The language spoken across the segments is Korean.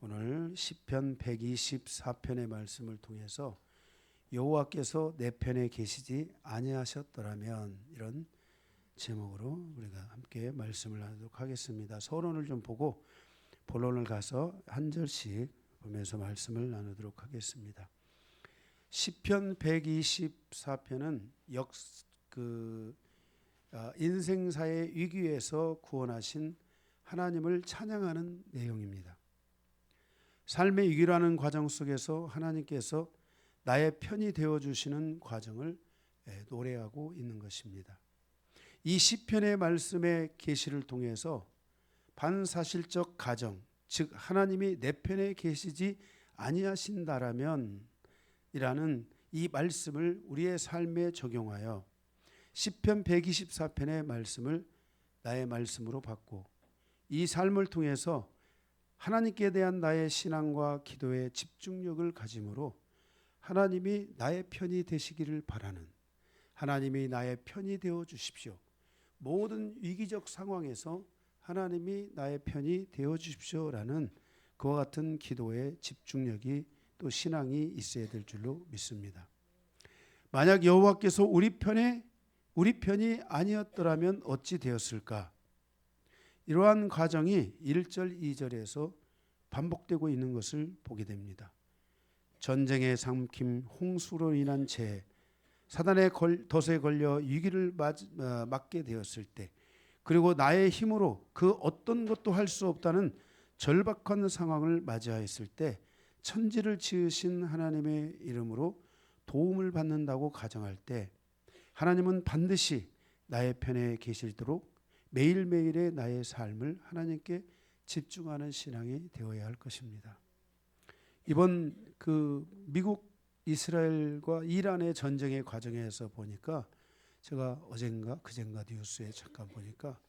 오늘 시편 124편의 말씀을 통해서 여호와께서 내 편에 계시지 아니하셨더라면, 이런 제목으로 우리가 함께 말씀을 나누도록 하겠습니다. 서론을 좀 보고 본론을 가서 한 절씩 보면서 말씀을 나누도록 하겠습니다. 시편 124편은 인생사의 위기에서 구원하신 하나님을 찬양하는 내용입니다. 삶의 위기라는 과정 속에서 하나님께서 나의 편이 되어주시는 과정을 노래하고 있는 것입니다. 이 시편의 말씀의 계시를 통해서 반사실적 가정, 즉 하나님이 내 편에 계시지 아니하신다라면 이라는 이 말씀을 우리의 삶에 적용하여 시편 124편의 말씀을 나의 말씀으로 받고 이 삶을 통해서 하나님께 대한 나의 신앙과 기도의 집중력을 가짐으로 하나님이 나의 편이 되시기를 바라는, 하나님이 나의 편이 되어 주십시오. 모든 위기적 상황에서 하나님이 나의 편이 되어 주십시오라는 그와 같은 기도의 집중력이 또 신앙이 있어야 될 줄로 믿습니다. 만약 여호와께서 우리 편이 아니었더라면 어찌 되었을까? 이러한 과정이 1절, 2절에서 반복되고 있는 것을 보게 됩니다. 전쟁에 삼킴, 홍수로 인한 재해, 사단의 덫에 걸려 위기를 맞게 되었을 때, 그리고 나의 힘으로 그 어떤 것도 할 수 없다는 절박한 상황을 맞이하였을 때 천지를 지으신 하나님의 이름으로 도움을 받는다고 가정할 때 하나님은 반드시 나의 편에 계시도록 매일매일의 나의 삶을 하나님께 집중하는 신앙이 되어야 할 것입니다. 이번 미국 이스라엘과 이란의 전쟁의 과정에서 보니까, 제가 어젠가 그젠가 뉴스에 잠깐 보니까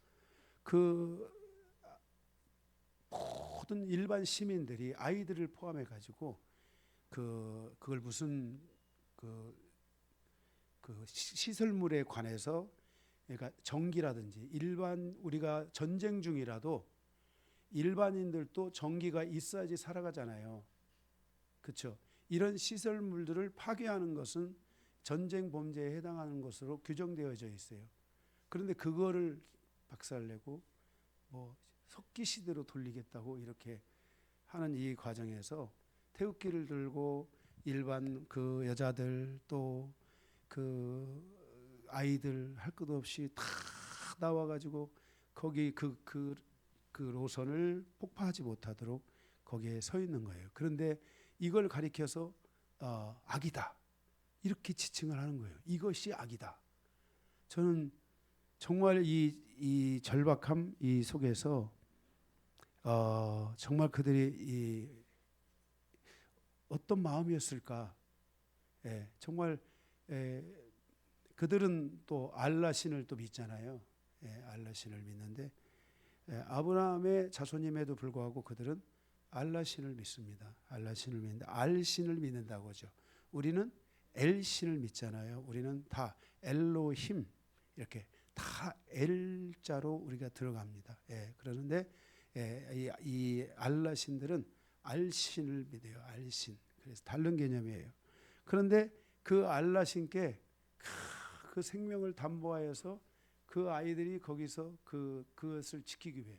모든 일반 시민들이 아이들을 포함해 가지고 그걸 무슨 시설물에 관해서, 그러니까 전기라든지 일반 우리가 전쟁 중이라도 일반인들도 전기가 있어야지 살아가잖아요. 그렇죠? 이런 시설물들을 파괴하는 것은 전쟁 범죄에 해당하는 것으로 규정되어져 있어요. 그런데 그거를 박살내고 석기시대로 돌리겠다고 이렇게 하는 이 과정에서 태극기를 들고 일반 여자들 또 아이들 할 것 없이 다 나와가지고 거기 그 노선을 폭파하지 못하도록 거기에 서 있는 거예요. 그런데 이걸 가리켜서 악이다 이렇게 지칭을 하는 거예요. 이것이 악이다. 저는 정말 이 절박함 이 속에서 정말 그들이 어떤 마음이었을까. 정말 그들은 또 알라 신을 또 믿잖아요. 알라 신을 믿는데 아브라함의 자손임에도 불구하고 그들은 알라 신을 믿습니다. 알라 신을 믿는데 알 신을 믿는다고 하죠. 우리는 엘 신을 믿잖아요. 우리는 다 엘로힘 이렇게 다 엘자로 우리가 들어갑니다. 그러는데 이 알라 신들은 알 신을 믿어요. 알 신. 그래서 다른 개념이에요. 그런데 그 알라 신께 그 생명을 담보하여서 그 아이들이 거기서 그것을 지키기 위해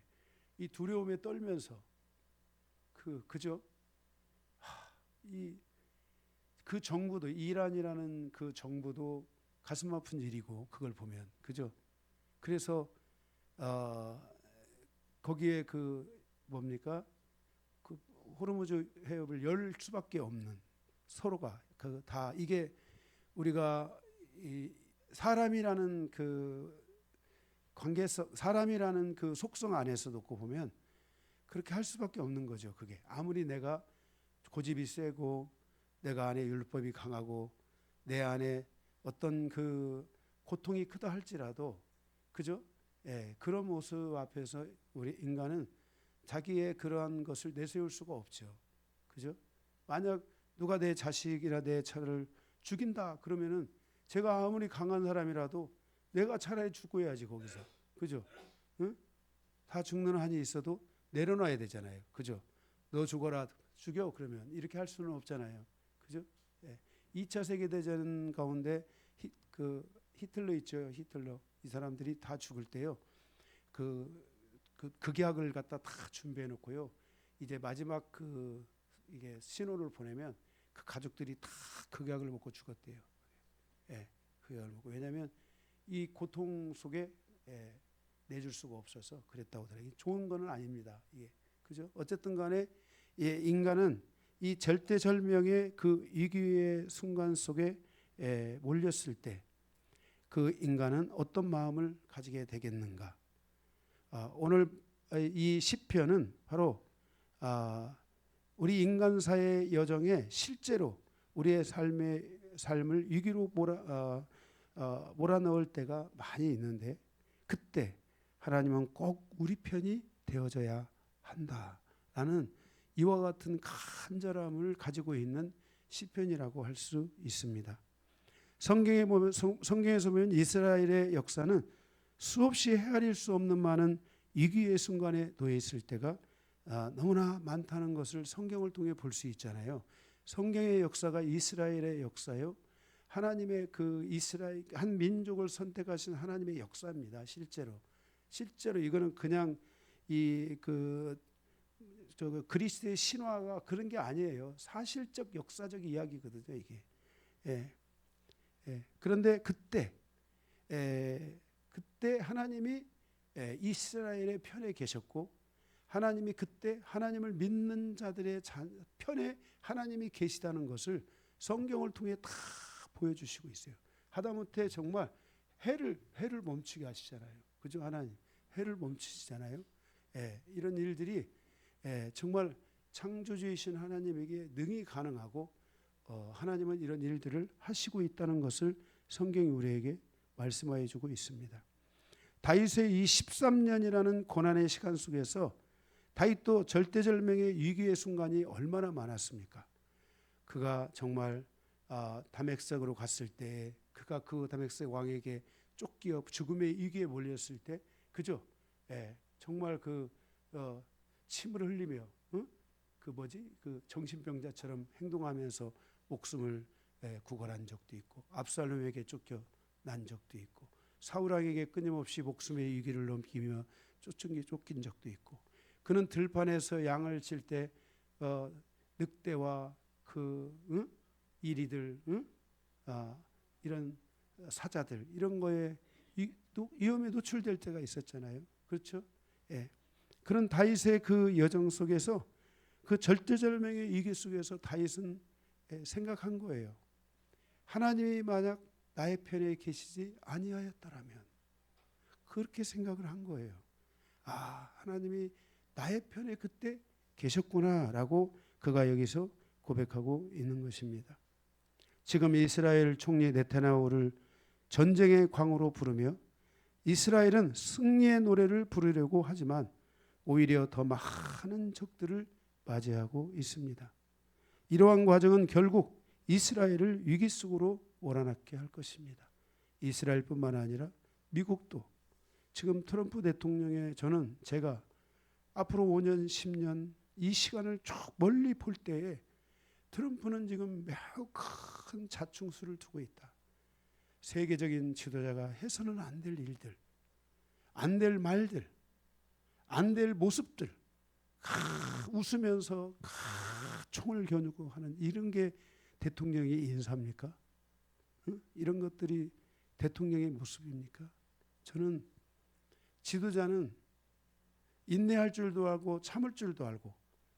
이 두려움에 떨면서 그죠? 그 정부도, 이란이라는 그 정부도 가슴 아픈 일이고, 그걸 보면 그죠? 그래서 거기에 호르무즈 해협을 열 수밖에 없는, 서로가 다 이게 우리가 사람이라는 관계성, 사람이라는 속성 안에서 놓고 보면 그렇게 할 수밖에 없는 거죠. 그게 아무리 내가 고집이 세고 내가 안에 율법이 강하고 내 안에 어떤 고통이 크다 할지라도, 그죠? 그런 모습 앞에서 우리 인간은 자기의 그러한 것을 내세울 수가 없죠. 그죠? 만약 누가 내 자식이나 내 차를 죽인다 그러면은 제가 아무리 강한 사람이라도 내가 차라리 죽어야지 거기서. 그죠? 응? 다 죽는 한이 있어도 내려놔야 되잖아요. 그죠? 너 죽어라, 죽여, 그러면 이렇게 할 수는 없잖아요. 그죠? 예. 2차 세계대전 가운데 히틀러 있죠. 히틀러. 이 사람들이 다 죽을 때요. 극약을 갖다 다 준비해 놓고요. 이제 마지막 이게 신호를 보내면 그 가족들이 다 극약을 먹고 죽었대요. 예. 극약을 먹고. 왜냐하면 이 고통 속에 내줄 수가 없어서 그랬다고 하더라고요. 좋은 거는 아닙니다. 이게. 그죠? 어쨌든 간에 인간은 이 절대절명의 그 위기의 순간 속에 몰렸을 때 그 인간은 어떤 마음을 가지게 되겠는가? 오늘 이 시편은 바로 우리 인간사의 여정에 실제로 우리의 삶을 위기로 몰아넣을 때가 많이 있는데 그때 하나님은 꼭 우리 편이 되어져야 한다라는 이와 같은 간절함을 가지고 있는 시편이라고 할 수 있습니다. 성경에서 보면 이스라엘의 역사는 수없이 헤아릴 수 없는 많은 위기의 순간에 놓여 있을 때가 너무나 많다는 것을 성경을 통해 볼 수 있잖아요. 성경의 역사가 이스라엘의 역사요. 하나님의 이스라엘 한 민족을 선택하신 하나님의 역사입니다. 실제로 이거는 그냥 그리스도의 신화가 그런 게 아니에요. 사실적 역사적 이야기거든요. 이게. 그런데 그때 하나님이 이스라엘의 편에 계셨고 하나님이 그때 하나님을 믿는 자들의 편에 하나님이 계시다는 것을 성경을 통해 다 보여주시고 있어요. 하다못해 정말 해를 멈추게 하시잖아요. 그죠? 하나님 해를 멈추시잖아요. 이런 일들이 정말 창조주이신 하나님에게 능히 가능하고 하나님은 이런 일들을 하시고 있다는 것을 성경이 우리에게 말씀하여 주고 있습니다. 다윗의 이 13년이라는 고난의 시간 속에서 다윗도 절대절명의 위기의 순간이 얼마나 많았습니까? 그가 정말 다메섹으로 갔을 때 그가 그 다메섹 왕에게 쫓겨 죽음의 위기에 몰렸을 때 그죠? 정말 침을 흘리며 그 정신병자처럼 행동하면서 목숨을 구걸한 적도 있고 압살롬에게 쫓겨난 적도 있고 사울 왕에게 끊임없이 목숨의 위기를 넘기며 쫓긴 적도 있고 그는 들판에서 양을 칠 때 늑대와 이리들 이런 사자들 이런 거에 위험에 노출될 때가 있었잖아요. 그렇죠? 그런 다윗의 그 여정 속에서 그 절대절명의 위기 속에서 다윗은 생각한 거예요. 하나님이 만약 나의 편에 계시지 아니하였더라면 그렇게 생각을 한 거예요. 하나님이 나의 편에 그때 계셨구나라고 그가 여기서 고백하고 있는 것입니다. 지금 이스라엘 총리 네타냐후를 전쟁의 광으로 부르며 이스라엘은 승리의 노래를 부르려고 하지만 오히려 더 많은 적들을 맞이하고 있습니다. 이러한 과정은 결국 이스라엘을 위기 속으로 몰아넣게 할 것입니다. 이스라엘뿐만 아니라 미국도 지금 트럼프 대통령의 제가 앞으로 5년 10년 이 시간을 쭉 멀리 볼 때에 트럼프는 지금 매우 큰 자충수를 두고 있다. 세계적인 지도자가 해서는 안 될 일들, 안 될 말들, 안 될 모습들 웃으면서 총을 겨누고 하는 이런 게 대통령의 인사입니까? 이런 것들이 대통령의 모습입니까? 저는 지도자는 인내할 줄도 알고 참을 줄도 알고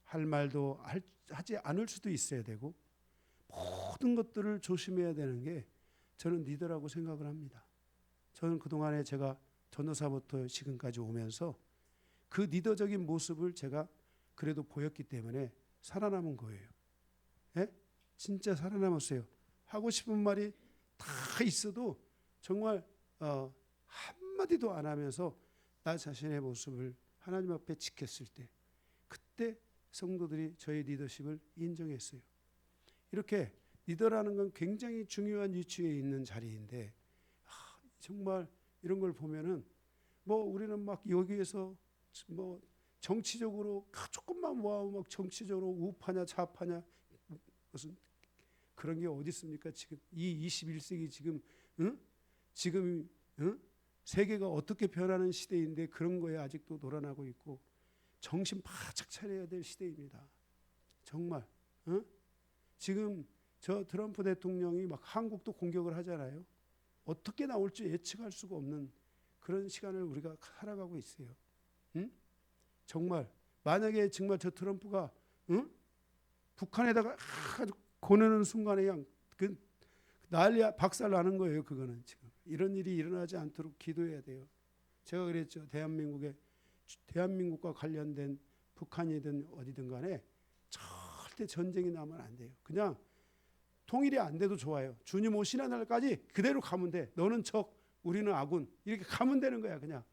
할 말도 하지 않을 수도 있어야 되고 모든 것들을 조심해야 되는 게 저는 리더라고 생각을 합니다. 저는 그동안에 제가 전도사부터 지금까지 오면서 그 리더적인 모습을 제가 그래도 보였기 때문에 살아남은 거예요. 진짜 살아남았어요. 하고 싶은 말이 다 있어도 정말 한마디도 안 하면서 나 자신의 모습을 하나님 앞에 지켰을 때 그때 성도들이 저의 리더십을 인정했어요. 이렇게 리더라는 건 굉장히 중요한 위치에 있는 자리인데 정말 이런 걸 보면은 우리는 막 여기에서 정치적으로 조금만 모아오면 막 정치적으로 우파냐 좌파냐 무슨 그런 게 어디 있습니까? 지금 이 21세기 지금 지금 세계가 어떻게 변하는 시대인데 그런 거에 아직도 놀아나고 있고 정신 바짝 차려야 될 시대입니다. 정말 지금 저 트럼프 대통령이 막 한국도 공격을 하잖아요. 어떻게 나올지 예측할 수가 없는 그런 시간을 우리가 살아가고 있어요. 정말 만약에 정말 저 트럼프가 북한에다가 아주 고내는 순간에 그냥 그 난리야 박살 나는 거예요. 그거는 지금 이런 일이 일어나지 않도록 기도해야 돼요. 제가 그랬죠. 대한민국과 관련된 북한이든 어디든 간에 절대 전쟁이 나면 안 돼요. 그냥 통일이 안 돼도 좋아요. 주님 오시는 날까지 그대로 가면 돼. 너는 적, 우리는 아군. 이렇게 가면 되는 거야. 그냥.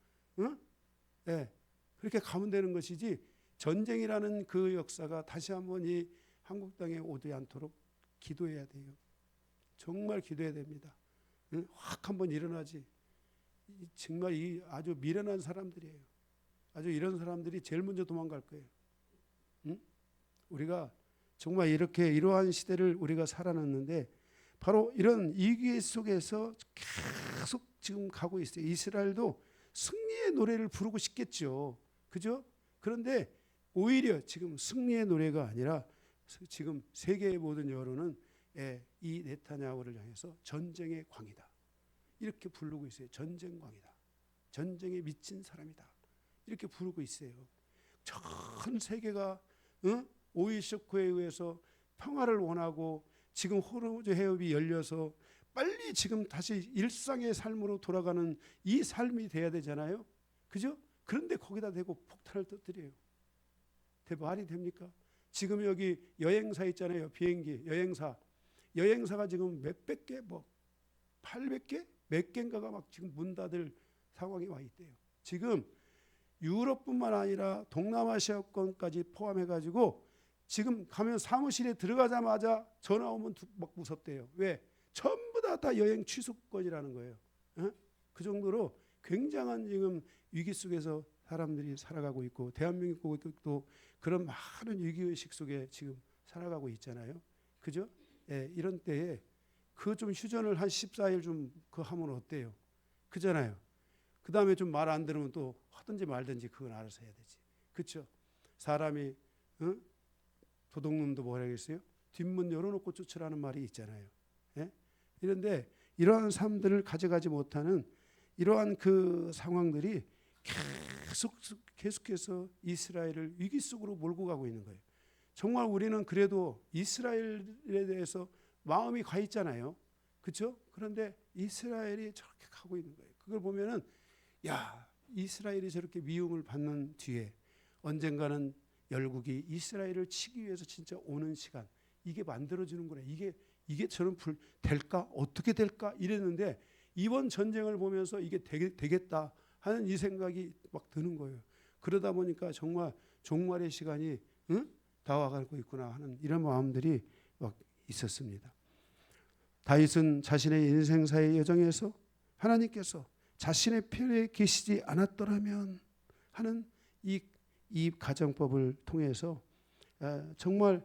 네. 그렇게 가면 되는 것이지 전쟁이라는 그 역사가 다시 한번 이 한국 땅에 오지 않도록 기도해야 돼요. 정말 기도해야 됩니다. 확 한번 일어나지. 정말 이 아주 미련한 사람들이에요. 아주 이런 사람들이 제일 먼저 도망갈 거예요. 우리가 정말 이렇게 이러한 시대를 우리가 살아났는데 바로 이런 위기 속에서 계속 지금 가고 있어요. 이스라엘도 승리의 노래를 부르고 싶겠죠. 그죠? 그런데 오히려 지금 승리의 노래가 아니라 지금 세계의 모든 여론은 이 네타냐후를 향해서 전쟁의 광이다. 이렇게 부르고 있어요. 전쟁 광이다. 전쟁에 미친 사람이다. 이렇게 부르고 있어요. 전 세계가 오일 쇼크에 의해서 평화를 원하고 지금 호르무즈 해협이 열려서 빨리 지금 다시 일상의 삶으로 돌아가는 이 삶이 돼야 되잖아요. 그죠? 그런데 거기다 대고 폭탄을 터뜨려요. 말이 됩니까? 지금 여기 여행사 있잖아요. 비행기 여행사가 지금 몇백 개, 800개? 몇 개인가가 막 지금 문 닫을 상황이 와 있대요. 지금 유럽뿐만 아니라 동남아시아권까지 포함해가지고 지금 가면 사무실에 들어가자마자 전화 오면 막 무섭대요. 왜? 전부 다 여행 취소권이라는 거예요. 그 정도로 굉장한 지금 위기 속에서 사람들이 살아가고 있고 대한민국도 그런 많은 위기의식 속에 지금 살아가고 있잖아요. 그죠? 이런 때에 그 좀 휴전을 한 14일 좀 그 하면 어때요? 그잖아요. 그 다음에 좀 말 안 들으면 또 하든지 말든지 그건 알아서 해야 되지. 그렇죠? 사람이 도둑놈도 뭐라 그랬어요? 뒷문 열어놓고 쫓으라는 말이 있잖아요. 이런데 이러한 삶들을 가져가지 못하는 이러한 그 상황들이 계속해서 이스라엘을 위기 속으로 몰고 가고 있는 거예요. 정말 우리는 그래도 이스라엘에 대해서 마음이 가 있잖아요. 그렇죠? 그런데 이스라엘이 저렇게 가고 있는 거예요. 그걸 보면은 야, 이스라엘이 저렇게 미움을 받는 뒤에 언젠가는 열국이 이스라엘을 치기 위해서 진짜 오는 시간 이게 만들어지는구나. 이게 저런 될까? 어떻게 될까? 이랬는데 이번 전쟁을 보면서 이게 되겠다 하는 이 생각이 막 드는 거예요. 그러다 보니까 정말 종말의 시간이 다가가고 있구나 하는 이런 마음들이 막 있었습니다. 다윗은 자신의 인생사의 여정에서 하나님께서 자신의 편에 계시지 않았더라면 하는 이 가정법을 통해서 정말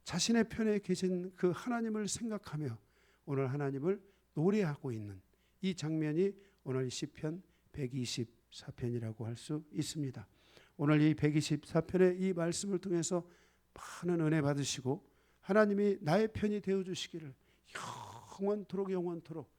자신의 편에 계신 그 하나님을 생각하며 오늘 하나님을 노래하고 있는 이 장면이 오늘 시편 124편이라고 할 수 있습니다. 오늘 이 124편의 이 말씀을 통해서 많은 은혜 받으시고 하나님이 나의 편이 되어주시기를 영원토록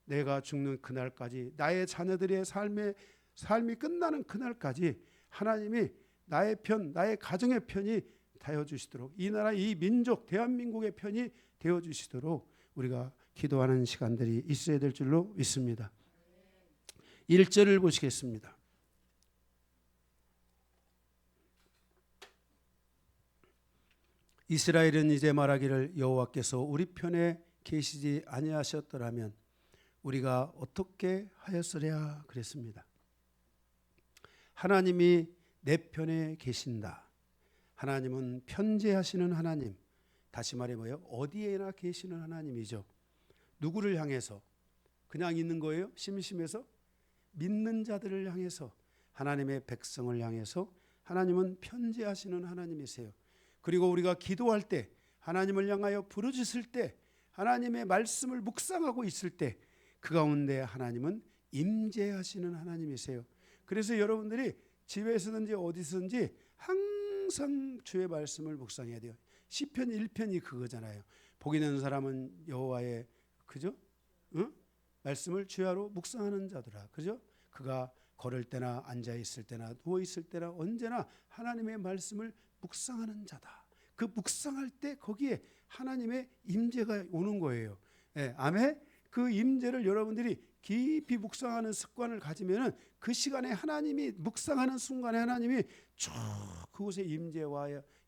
내가 죽는 그날까지 나의 자녀들의 삶이 끝나는 그날까지 하나님이 나의 편, 나의 가정의 편이 되어주시도록 이 나라 이 민족 대한민국의 편이 되어주시도록 우리가 기도하는 시간들이 있어야 될 줄로 믿습니다. 1절을 보시겠습니다. 이스라엘은 이제 말하기를 여호와께서 우리 편에 계시지 아니하셨더라면 우리가 어떻게 하였으랴 그랬습니다. 하나님이 내 편에 계신다. 하나님은 편재하시는 하나님. 다시 말해 뭐예요? 어디에나 계시는 하나님이죠. 누구를 향해서? 그냥 있는 거예요? 심심해서? 믿는 자들을 향해서 하나님의 백성을 향해서 하나님은 편재하시는 하나님이세요. 그리고 우리가 기도할 때, 하나님을 향하여 부르짖을 때, 하나님의 말씀을 묵상하고 있을 때 그 가운데 하나님은 임재하시는 하나님이세요. 그래서 여러분들이 집에서든지 어디서든지 항상 주의 말씀을 묵상해야 돼요. 시편 1편이 그거잖아요. 복 있는 사람은 여호와의 그죠? 응? 말씀을 주야로 묵상하는 자들아. 그죠? 그가 걸을 때나 앉아 있을 때나 누워 있을 때나 언제나 하나님의 말씀을 묵상하는 자다. 그 묵상할 때 거기에 하나님의 임재가 오는 거예요. 예, 아멘. 그 임재를 여러분들이 깊이 묵상하는 습관을 가지면은 그 시간에 하나님이 묵상하는 순간에 하나님이 쭉 그곳에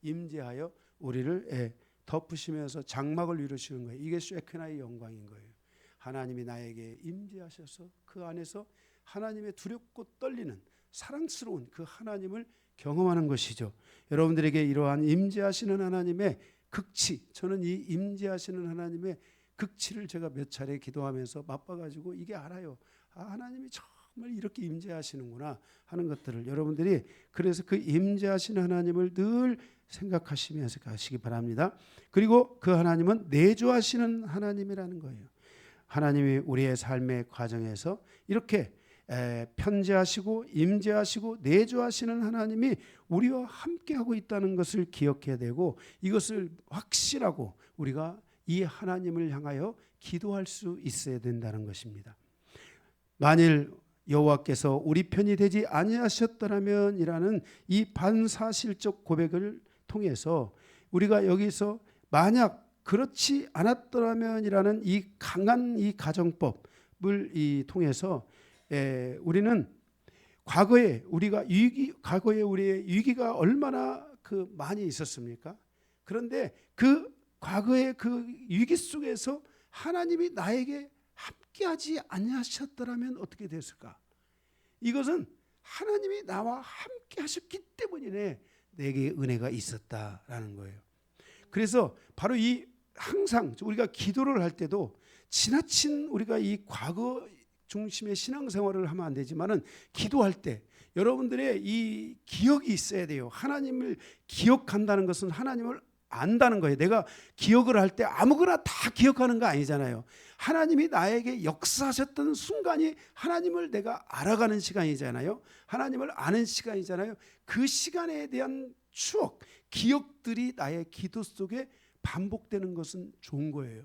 임재하여 우리를 덮으시면서 장막을 이루시는 거예요. 이게 쉐케나의 영광인 거예요. 하나님이 나에게 임재하셔서 그 안에서 하나님의 두렵고 떨리는 사랑스러운 그 하나님을 경험하는 것이죠. 여러분들에게 이러한 임재하시는 하나님의 극치, 저는 이 임재하시는 하나님의 극치를 제가 몇 차례 기도하면서 맛봐가지고 이게 알아요. 하나님이 정말 이렇게 임재하시는구나 하는 것들을 여러분들이 그래서 그 임재하시는 하나님을 늘 생각하시면서 가시기 바랍니다. 그리고 그 하나님은 내주하시는 하나님이라는 거예요. 하나님이 우리의 삶의 과정에서 이렇게 편재하시고 임재하시고 내주하시는 하나님이 우리와 함께하고 있다는 것을 기억해야 되고 이것을 확실하고 우리가 이 하나님을 향하여 기도할 수 있어야 된다는 것입니다. 만일 여호와께서 우리 편이 되지 아니하셨더라면 이라는 이 반사실적 고백을 통해서 우리가 여기서 만약 그렇지 않았더라면 이라는 이 강한 이 가정법을 통해서 우리는 과거에 우리의 위기가 얼마나 그 많이 있었습니까? 그런데 그 과거의 그 위기 속에서 하나님이 나에게 함께하지 아니하셨더라면 어떻게 됐을까? 이것은 하나님이 나와 함께하셨기 때문에 내게 은혜가 있었다라는 거예요. 그래서 바로 이 항상 우리가 기도를 할 때도 지나친 우리가 이 과거 중심의 신앙생활을 하면 안 되지만은 기도할 때 여러분들의 이 기억이 있어야 돼요. 하나님을 기억한다는 것은 하나님을 안다는 거예요. 내가 기억을 할 때 아무거나 다 기억하는 거 아니잖아요. 하나님이 나에게 역사하셨던 순간이 하나님을 내가 알아가는 시간이잖아요. 하나님을 아는 시간이잖아요. 그 시간에 대한 추억, 기억들이 나의 기도 속에 반복되는 것은 좋은 거예요.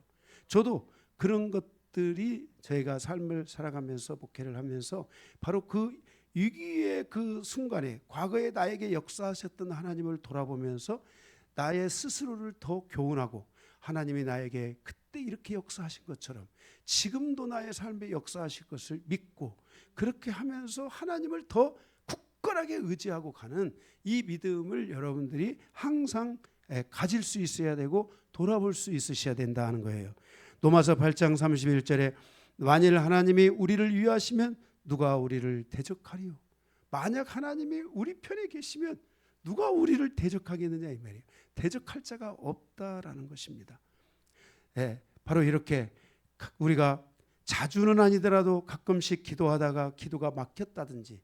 저도 그런 것들이 저희가 삶을 살아가면서 목회를 하면서 바로 그 위기의 그 순간에 과거에 나에게 역사하셨던 하나님을 돌아보면서 나의 스스로를 더 교훈하고 하나님이 나에게 그때 이렇게 역사하신 것처럼 지금도 나의 삶에 역사하실 것을 믿고 그렇게 하면서 하나님을 더 굳건하게 의지하고 가는 이 믿음을 여러분들이 항상 가질 수 있어야 되고 돌아볼 수 있으셔야 된다 하는 거예요. 로마서 8장 31절에 만일 하나님이 우리를 위하시면 누가 우리를 대적하리요? 만약 하나님이 우리 편에 계시면 누가 우리를 대적하겠느냐 이 말이에요. 대적할 자가 없다라는 것입니다. 바로 이렇게 우리가 자주는 아니더라도 가끔씩 기도하다가 기도가 막혔다든지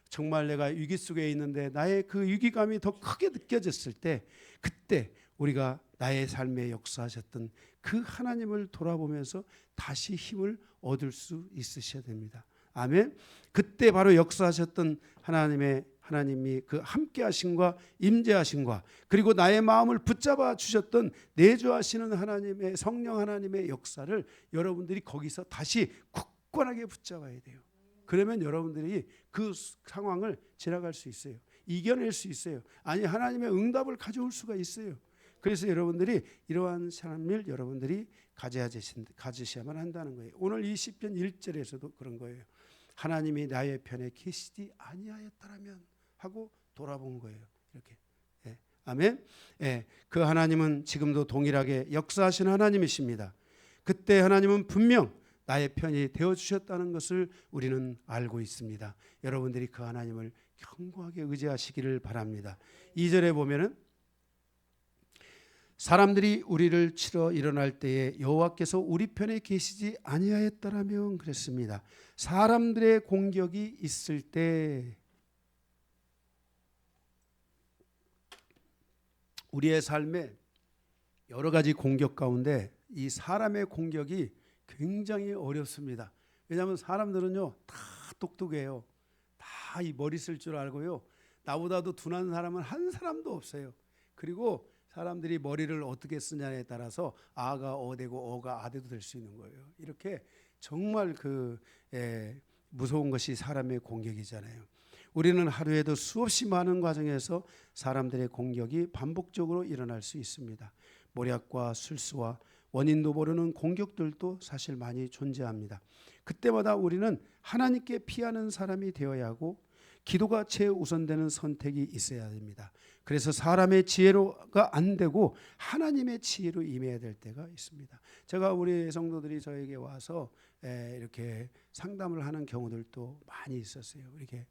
정말 내가 위기 속에 있는데 나의 그 위기감이 더 크게 느껴졌을 때 그때 우리가 나의 삶에 역사하셨던 그 하나님을 돌아보면서 다시 힘을 얻을 수 있으셔야 됩니다. 아멘. 그때 바로 역사하셨던 하나님이 그 함께하심과 임재하심과 그리고 나의 마음을 붙잡아 주셨던 내주하시는 하나님의 성령 하나님의 역사를 여러분들이 거기서 다시 굳건하게 붙잡아야 돼요. 그러면 여러분들이 그 상황을 지나갈 수 있어요. 이겨낼 수 있어요. 아니 하나님의 응답을 가져올 수가 있어요. 그래서 여러분들이 이러한 삶을 여러분들이 가지셔야만 한다는 거예요. 오늘 이 시편 1절에서도 그런 거예요. 하나님이 나의 편에 계시지 아니하였더라면 하고 돌아본 거예요. 이렇게. 아멘. 그 하나님은 지금도 동일하게 역사하시는 하나님이십니다. 그때 하나님은 분명 나의 편이 되어주셨다는 것을 우리는 알고 있습니다. 여러분들이 그 하나님을 견고하게 의지하시기를 바랍니다. 2절에 보면은 사람들이 우리를 치러 일어날 때에 여호와께서 우리 편에 계시지 아니하였더라면 그랬습니다. 사람들의 공격이 있을 때 우리의 삶에 여러 가지 공격 가운데 이 사람의 공격이 굉장히 어렵습니다. 왜냐하면 사람들은요 다 똑똑해요. 다 이 머리 쓸 줄 알고요. 나보다도 둔한 사람은 한 사람도 없어요. 그리고 사람들이 머리를 어떻게 쓰냐에 따라서 아가 어 되고 어가 아 돼도 될 수 있는 거예요. 이렇게 정말 무서운 것이 사람의 공격이잖아요. 우리는 하루에도 수없이 많은 과정에서 사람들의 공격이 반복적으로 일어날 수 있습니다. 모략과 술수와 원인도 모르는 공격들도 사실 많이 존재합니다. 그때마다 우리는 하나님께 피하는 사람이 되어야 하고 기도가 최우선되는 선택이 있어야 됩니다. 그래서 사람의 지혜로가 안 되고 하나님의 지혜로 임해야 될 때가 있습니다. 제가 우리 성도들이 저에게 와서 이렇게 상담을 하는 경우들도 많이 있었어요. 이렇게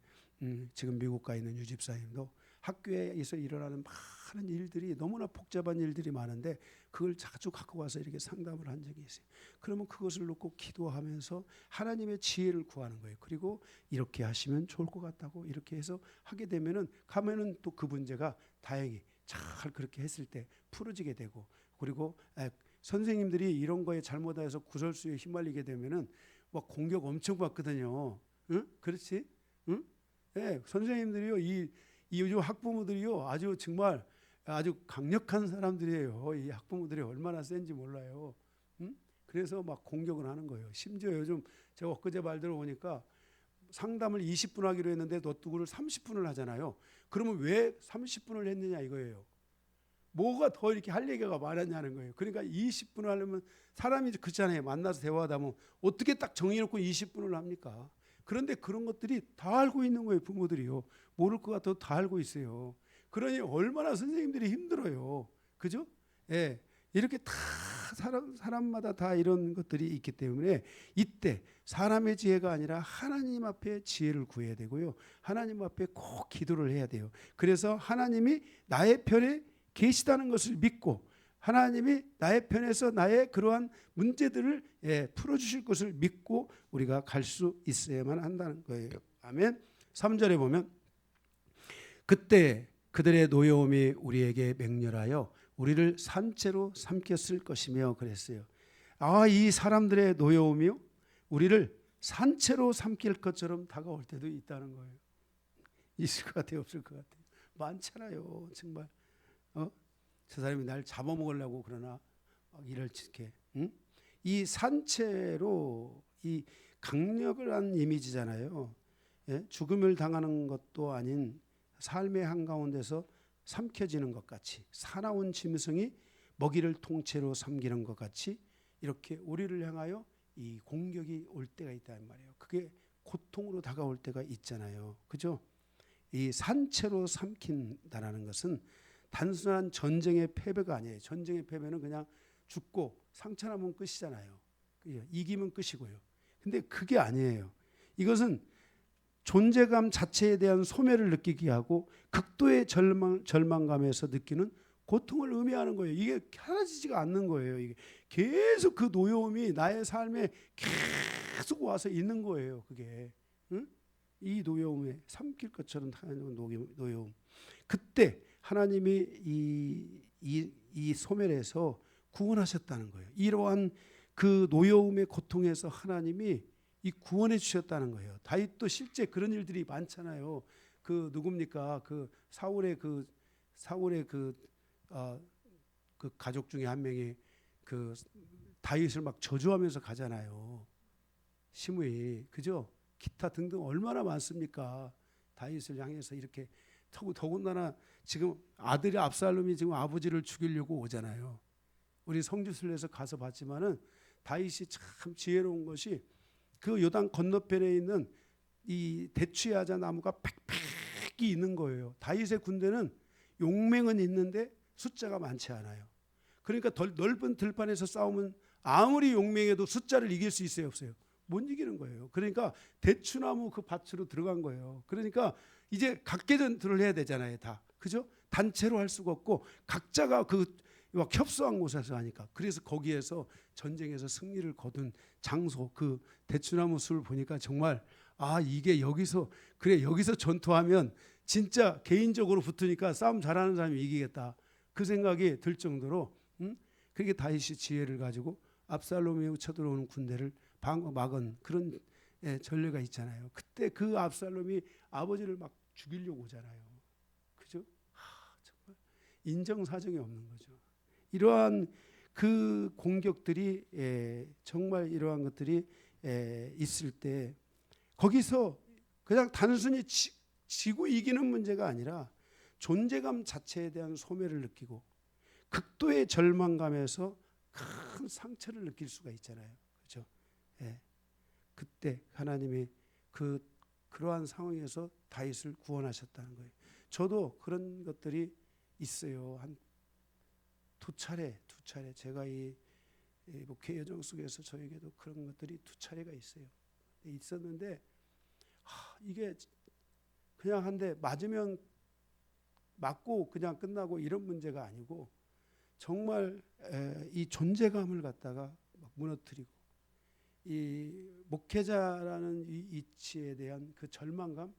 지금 미국 가 있는 유집사님도 학교에서 일어나는 많은 일들이 너무나 복잡한 일들이 많은데 그걸 자주 갖고 와서 이렇게 상담을 한 적이 있어요. 그러면 그것을 놓고 기도하면서 하나님의 지혜를 구하는 거예요. 그리고 이렇게 하시면 좋을 것 같다고 이렇게 해서 하게 되면은 가면은 또 그 문제가 다행히 잘 그렇게 했을 때 풀어지게 되고, 그리고 선생님들이 이런 거에 잘못해서 구설수에 휘말리게 되면은 막 공격 엄청 받거든요. 응? 그렇지? 응? 네, 선생님들이요 이 요즘 학부모들이요 아주 정말 아주 강력한 사람들이에요. 이 학부모들이 얼마나 센지 몰라요. 그래서 막 공격을 하는 거예요. 심지어 요즘 제가 엊그제 말 들어보니까 상담을 20분 하기로 했는데 너뚜구를 30분을 하잖아요. 그러면 왜 30분을 했느냐 이거예요. 뭐가 더 이렇게 할 얘기가 많았냐는 거예요. 그러니까 20분을 하려면 사람이 그렇잖아요. 만나서 대화하다 보면 어떻게 딱 정해놓고 20분을 합니까? 그런데 그런 것들이 다 알고 있는 거예요. 부모들이요. 모를 것 같아도 다 알고 있어요. 그러니 얼마나 선생님들이 힘들어요. 그죠? 예. 이렇게 다 사람마다 다 이런 것들이 있기 때문에 이때 사람의 지혜가 아니라 하나님 앞에 지혜를 구해야 되고요. 하나님 앞에 꼭 기도를 해야 돼요. 그래서 하나님이 나의 편에 계시다는 것을 믿고 하나님이 나의 편에서 나의 그러한 문제들을 풀어주실 것을 믿고 우리가 갈 수 있어야만 한다는 거예요. 아멘. 3절에 보면 그때 그들의 노여움이 우리에게 맹렬하여 우리를 산채로 삼켰을 것이며 그랬어요. 이 사람들의 노여움이요 우리를 산채로 삼킬 것처럼 다가올 때도 있다는 거예요. 있을 것 같아요, 없을 것 같아요? 많잖아요, 정말. 저 사람이 날 잡아먹으려고 그러나 이럴 짓게. 이 산채로 이 강력을 한 이미지잖아요. 죽음을 당하는 것도 아닌 삶의 한가운데서 삼켜지는 것 같이 사나운 짐승이 먹이를 통째로 삼키는 것 같이 이렇게 우리를 향하여 이 공격이 올 때가 있단 말이에요. 그게 고통으로 다가올 때가 있잖아요. 그죠? 이 산채로 삼킨다라는 것은 단순한 전쟁의 패배가 아니에요. 전쟁의 패배는 그냥 죽고 상처나면 끝이잖아요. 이기면 끝이고요. 근데 그게 아니에요. 이것은 존재감 자체에 대한 소멸을 느끼게 하고 극도의 절망감에서 느끼는 고통을 의미하는 거예요. 이게 사라지지가 않는 거예요. 이게 계속 그 노여움이 나의 삶에 계속 와서 있는 거예요. 그게 이 노여움에 삼킬 것처럼 하는 노여움. 그때 하나님이 이 소멸에서 구원하셨다는 거예요. 이러한 그 노여움의 고통에서 하나님이 이 구원해 주셨다는 거예요. 다윗도 실제 그런 일들이 많잖아요. 그 누굽니까? 그 사울의 그 가족 중에 한 명이 그 다윗을 막 저주하면서 가잖아요. 시므이, 그죠? 기타 등등 얼마나 많습니까? 다윗을 향해서 이렇게 더군다나 지금 아들이 압살롬이 지금 아버지를 죽이려고 오잖아요. 우리 성지순례에서 가서 봤지만은 다윗이 참 지혜로운 것이 그 요단 건너편에 있는 이 대추야자 나무가 빽빽이 있는 거예요. 다윗의 군대는 용맹은 있는데 숫자가 많지 않아요. 그러니까 넓은 들판에서 싸우면 아무리 용맹해도 숫자를 이길 수 있어요, 없어요? 못 이기는 거예요. 그러니까 대추나무 그 밭으로 들어간 거예요. 그러니까 이제 각계전투를 해야 되잖아요, 다. 그죠? 단체로 할 수가 없고 각자가 막 협소한 곳에서 하니까. 그래서 거기에서 전쟁에서 승리를 거둔 장소, 그 대추나무 숲을 보니까 정말 이게 여기서 전투하면 진짜 개인적으로 붙으니까 싸움 잘하는 사람이 이기겠다. 그 생각이 들 정도로 그렇게 다윗이 지혜를 가지고 압살롬이 쳐들어오는 군대를 막은 그런 전례가 있잖아요. 그때 그 압살롬이 아버지를 막 죽이려고 오잖아요. 그죠? 정말 인정사정이 없는 거죠. 이러한 그 공격들이 정말 이러한 것들이 있을 때 거기서 그냥 단순히 지고 이기는 문제가 아니라 존재감 자체에 대한 소멸을 느끼고 극도의 절망감에서 큰 상처를 느낄 수가 있잖아요. 그렇죠? 그때 하나님이 그러한 상황에서 다윗을 구원하셨다는 거예요. 저도 그런 것들이 있어요. 한 두 차례 제가 이 목회 여정 속에서 저에게도 그런 것들이 두 차례가 있었는데 이게 그냥 한데 맞으면 맞고 그냥 끝나고 이런 문제가 아니고 정말 이 존재감을 갖다가 막 무너뜨리고 이 목회자라는 이 이치에 대한 그 절망감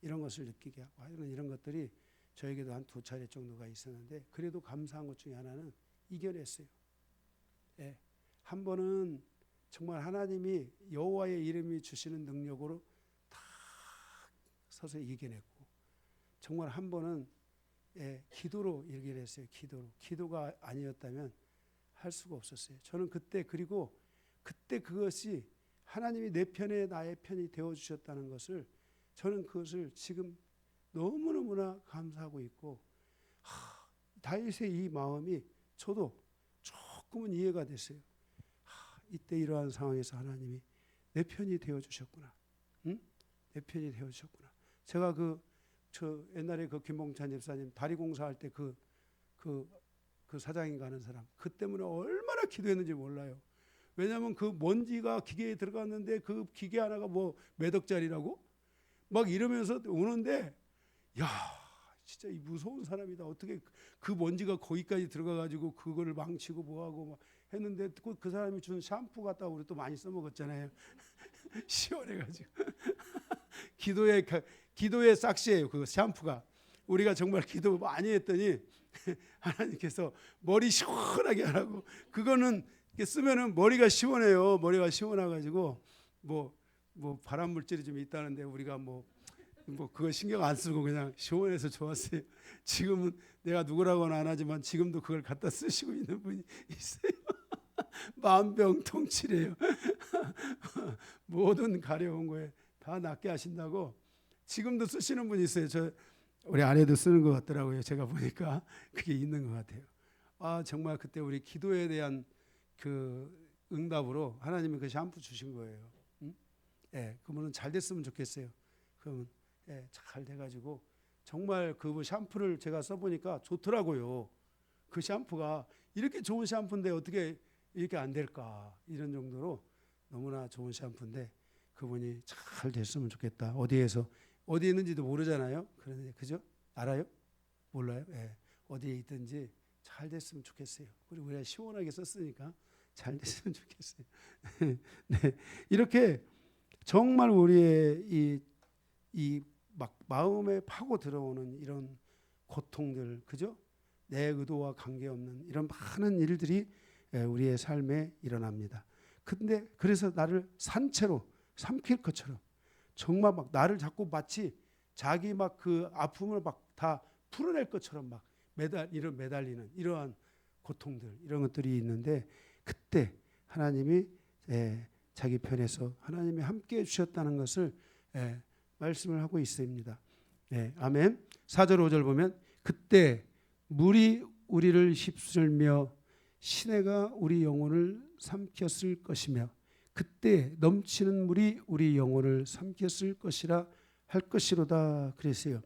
이런 것을 느끼게 하고 하는 이런 것들이 저에게도 한 두 차례 정도가 있었는데 그래도 감사한 것 중에 하나는 이겨냈어요. 한 번은 정말 하나님이 여호와의 이름이 주시는 능력으로 다 서서 이겨냈고 정말 한 번은 기도로 이겨냈어요. 기도가 아니었다면 할 수가 없었어요. 저는 그때 그것이 하나님이 내 편에 나의 편이 되어주셨다는 것을 저는 그것을 지금 너무너무나 감사하고 있고 다윗의 이 마음이 저도 조금은 이해가 됐어요. 이때 이러한 상황에서 하나님이 내 편이 되어주셨구나. 내 편이 되어주셨구나. 제가 저 옛날에 그 김봉찬 집사님 다리 공사할 때 그 사장인 가는 사람 그 때문에 얼마나 기도했는지 몰라요. 왜냐하면 그 먼지가 기계에 들어갔는데 그 기계 하나가 뭐 몇 억짜리라고 막 이러면서 오는데 야 진짜 이 무서운 사람이다. 어떻게 그 먼지가 거기까지 들어가가지고 그거를 망치고 뭐하고 막 했는데 그 사람이 준 샴푸 갖다가 우리 또 많이 써먹었잖아요. 시원해가지고 기도의 싹시예요. 그 샴푸가 우리가 정말 기도 많이 했더니 하나님께서 머리 시원하게 하라고 그거는 쓰면은 머리가 시원해요. 머리가 시원해가지고 뭐 발암 물질이 좀 있다는데 우리가 뭐 그거 신경 안 쓰고 그냥 시원해서 좋았어요. 지금은 내가 누구라고는 안 하지만 지금도 그걸 갖다 쓰시고 있는 분이 있어요. 만병통치래요. 모든 가려운 거에 다 낫게 하신다고 지금도 쓰시는 분이 있어요. 우리 아내도 쓰는 것 같더라고요. 제가 보니까 그게 있는 것 같아요. 정말 그때 우리 기도에 대한 그 응답으로 하나님이 그 샴푸 주신 거예요. 그러면 잘 됐으면 좋겠어요. 그러면 잘 돼가지고 정말 그 샴푸를 제가 써보니까 좋더라고요. 그 샴푸가 이렇게 좋은 샴푸인데 어떻게 이렇게 안 될까 이런 정도로 너무나 좋은 샴푸인데 그분이 잘 됐으면 좋겠다. 어디에 있는지도 모르잖아요. 그런데 그죠? 알아요? 몰라요? 어디에 있든지 잘 됐으면 좋겠어요. 우리가 시원하게 썼으니까 잘 됐으면 좋겠어요. 네, 이렇게 정말 우리의 이 막 마음에 파고 들어오는 이런 고통들, 그죠? 내 의도와 관계없는 이런 많은 일들이 우리의 삶에 일어납니다. 근데 그래서 나를 산채로 삼킬 것처럼 정말 막 나를 자꾸 마치 자기 막 그 아픔을 막 다 풀어낼 것처럼 막 매달리는 이러한 고통들 이런 것들이 있는데 그때 하나님이 자기 편에서 하나님이 함께 해주셨다는 것을 말씀을 하고 있습니다. 아멘. 4절 5절 보면 그때 물이 우리를 휩쓸며 시내가 우리 영혼을 삼켰을 것이며 그때 넘치는 물이 우리 영혼을 삼켰을 것이라 할 것이로다 그랬어요.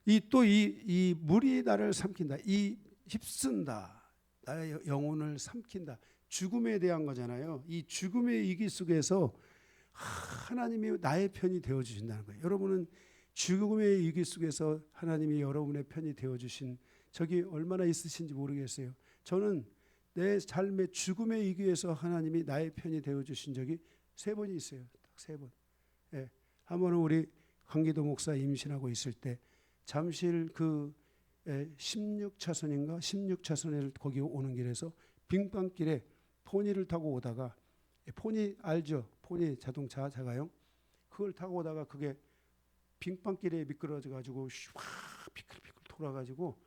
이 물이 나를 삼킨다. 이 휩쓴다. 나의 영혼을 삼킨다. 죽음에 대한 거잖아요. 이 죽음의 위기 속에서 하나님이 나의 편이 되어주신다는 거예요. 여러분은 죽음의 위기 속에서 하나님이 여러분의 편이 되어주신 적이 얼마나 있으신지 모르겠어요. 저는 내 삶의 죽음의 위기에서 하나님이 나의 편이 되어주신 적이 3번이 있어요. 딱 3번. 한 번은 우리 강기도 목사 임신하고 있을 때 잠실 그 16차선인가 16차선을 거기 오는 길에서 빙판길에 포니를 타고 오다가, 포니 알죠? 포니 자동차 자가용. 그걸 타고 오다가 그게 빙판길에 미끄러져 가지고 슈와 비클비클 돌아가지고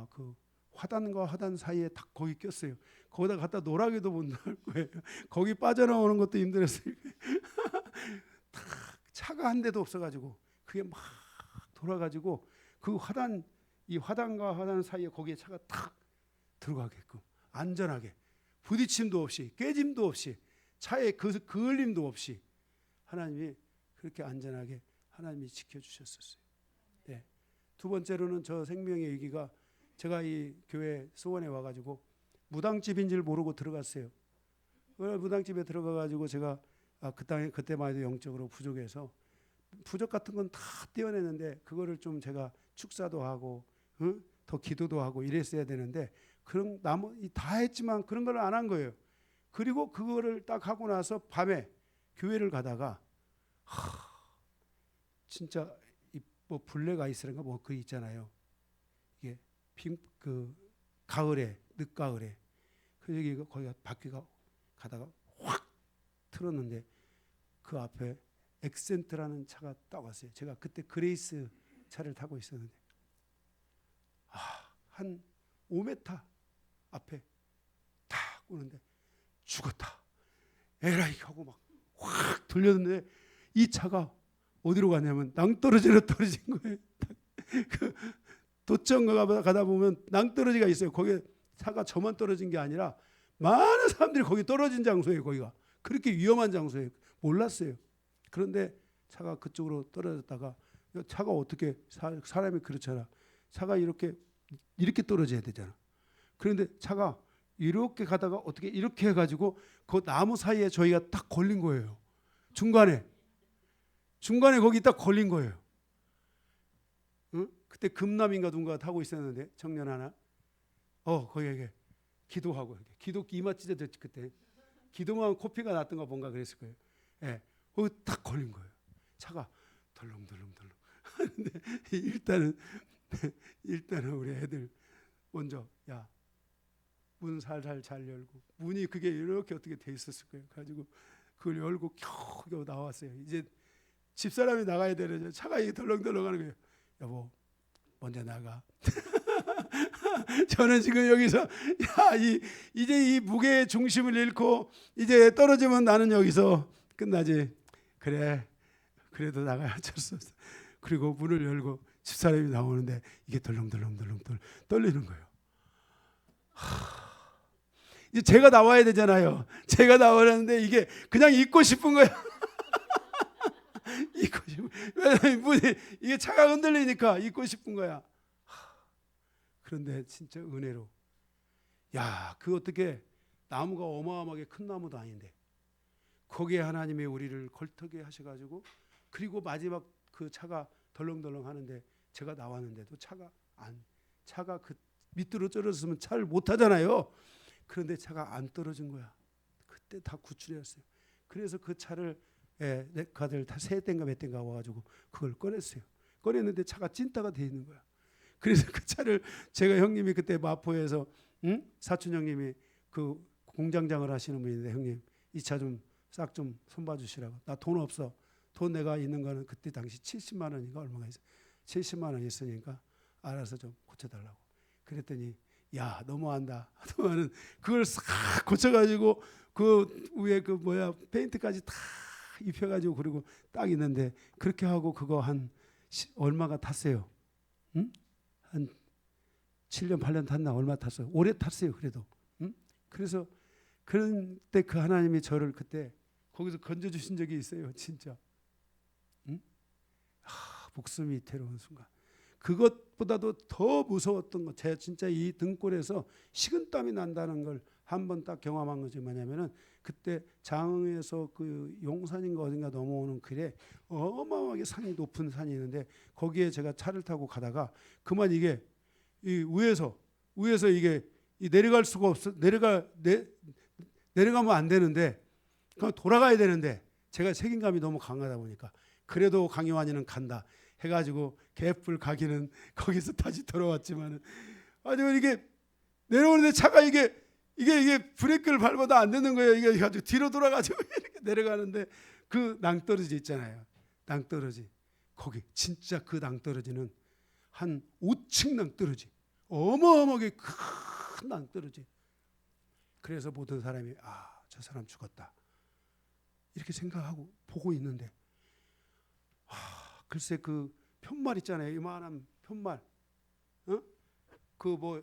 그 화단과 화단 사이에 딱 거기 꼈어요. 거기다 갖다 놀아기도 못 나올 거예요. 거기 빠져나오는 것도 힘들었어요. 딱 차가 한 대도 없어가지고 그게 막 돌아가지고 그 화단, 이 화단과 화단 사이에 거기에 차가 탁 들어가게끔 안전하게 부딪힘도 없이 깨짐도 없이 차에 그을림도 없이 하나님이 그렇게 안전하게 하나님이 지켜주셨었어요. 네. 두 번째로는 저 생명의 위기가, 제가 이 교회 수원에 와가지고 무당집인 줄 모르고 들어갔어요. 무당집에 들어가가지고 제가 그때만 해도 영적으로 부족해서 부족 같은 건 다 떼어내는데 그거를 좀 제가 축사도 하고 더 기도도 하고 이랬어야 되는데 그런 다 했지만 그런 걸 안 한 거예요. 그리고 그거를 딱 하고 나서 밤에 교회를 가다가 진짜 뭐 블랙 아이스인가 뭐 그 있잖아요. 이게 그 가을에 늦가을에 여기 거기가 바퀴가 가다가 확 틀었는데 그 앞에 엑센트라는 차가 딱 왔어요. 제가 그때 그레이스 차를 타고 있었는데 한 5m 앞에 탁 오는데 죽었다 에라이 하고 막 확 돌렸는데 이 차가 어디로 가냐면 낭떠러지로 떨어진 거예요. 그 도청 가다 보면 낭떠러지가 있어요. 거기에 차가 저만 떨어진 게 아니라 많은 사람들이 거기 떨어진 장소예요. 거기가 그렇게 위험한 장소예요. 몰랐어요. 그런데 차가 그쪽으로 떨어졌다가, 차가 어떻게 사람이 그렇잖아. 차가 이렇게 떨어져야 되잖아. 그런데 차가 이렇게 가다가 어떻게 이렇게 해가지고 그 나무 사이에 저희가 딱 걸린 거예요. 중간에 거기 딱 걸린 거예요. 그때 금남인가 누군가 타고 있었는데 청년 하나, 거기에 기도하고 기도 이마 찢어졌지 그때. 기도만 코피가 났던가 뭔가 그랬을 거예요. 예, 거기 딱 걸린 거예요. 차가 덜렁덜렁 하는데 일단은 우리 애들 먼저 문 살살 잘 열고, 문이 그게 이렇게 어떻게 돼 있었을 거예요. 가지고 그걸 열고 겨우 나왔어요. 이제 집사람이 나가야 되는데 차가 이게 덜렁덜렁하는 거예요. 여보 먼저 나가. 저는 지금 여기서 이제 이 무게의 중심을 잃고 이제 떨어지면 나는 여기서 끝나지. 그래 그래도 나가야 어쩔 수 없어. 그리고 문을 열고 집사람이 나오는데 이게 덜렁덜렁 떨리는 거예요. 이제 제가 나와야 되잖아요. 제가 나오려는데 이게 그냥 잊고 싶은 거야. 잊고 싶은. 이게 차가 흔들리니까 잊고 싶은 거야. 그런데 진짜 은혜로, 그 어떻게 나무가 어마어마하게 큰 나무도 아닌데 거기에 하나님이 우리를 걸터게 하셔가지고, 그리고 마지막 그 차가 덜렁덜렁 하는데 제가 나왔는데도 차가 그 밑으로 떨어졌으면 차를 못 타잖아요. 그런데 차가 안 떨어진 거야. 그때 다 구출했어요. 그래서 그 차를 가들 세 대인가 몇 대인가 와가지고 그걸 꺼냈어요. 꺼냈는데 차가 찐따가 돼 있는 거야. 그래서 그 차를 제가, 형님이 그때 마포에서 사촌 형님이 그 공장장을 하시는 분인데, 형님 이 차 좀 싹 좀 손봐 주시라고. 나 돈 없어. 돈 내가 있는 거는 그때 당시 70만 원인가 얼마가 있어. 70만 원 있으니까 알아서 좀 고쳐달라고. 그랬더니 너무한다. 하더만은 그걸 싹 고쳐가지고 그 위에 그 페인트까지 다 입혀가지고 그리고 딱 있는데, 그렇게 하고 그거 한 얼마가 탔어요? 한 7년 8년 탔나 얼마 탔어요? 오래 탔어요. 그래도. 그래서 그런 때 그 하나님이 저를 그때 거기서 건져주신 적이 있어요. 진짜. 목숨이 위태로운 순간. 그것보다도 더 무서웠던 것, 제가 진짜 이 등골에서 식은땀이 난다는 걸 한 번 딱 경험한 것이 뭐냐면은, 그때 장흥에서 그 용산인가 어딘가 넘어오는 길에 어마어마하게 산이 높은 산이 있는데, 거기에 제가 차를 타고 가다가 그만 이게 이 위에서 이게 내려갈 수가 없어. 내려가면 안 되는데 그냥 돌아가야 되는데, 제가 책임감이 너무 강하다 보니까 그래도 강요한이는 간다 해가지고 개뿔 가기는 거기서 다시 돌아왔지만은 아주 이게 내려오는데 차가 이게 브레이크를 밟아도 안 되는 거예요. 이게 가지고 뒤로 돌아가지고 이렇게 내려가는데 그 낭떠러지 있잖아요. 낭떠러지. 거기 진짜 그 낭떠러지는 한 5층 낭떠러지. 어마어마하게 큰 낭떠러지. 그래서 모든 사람이 저 사람 죽었다. 이렇게 생각하고 보고 있는데 글쎄 그 편말 있잖아요. 이만한 편말. 그 뭐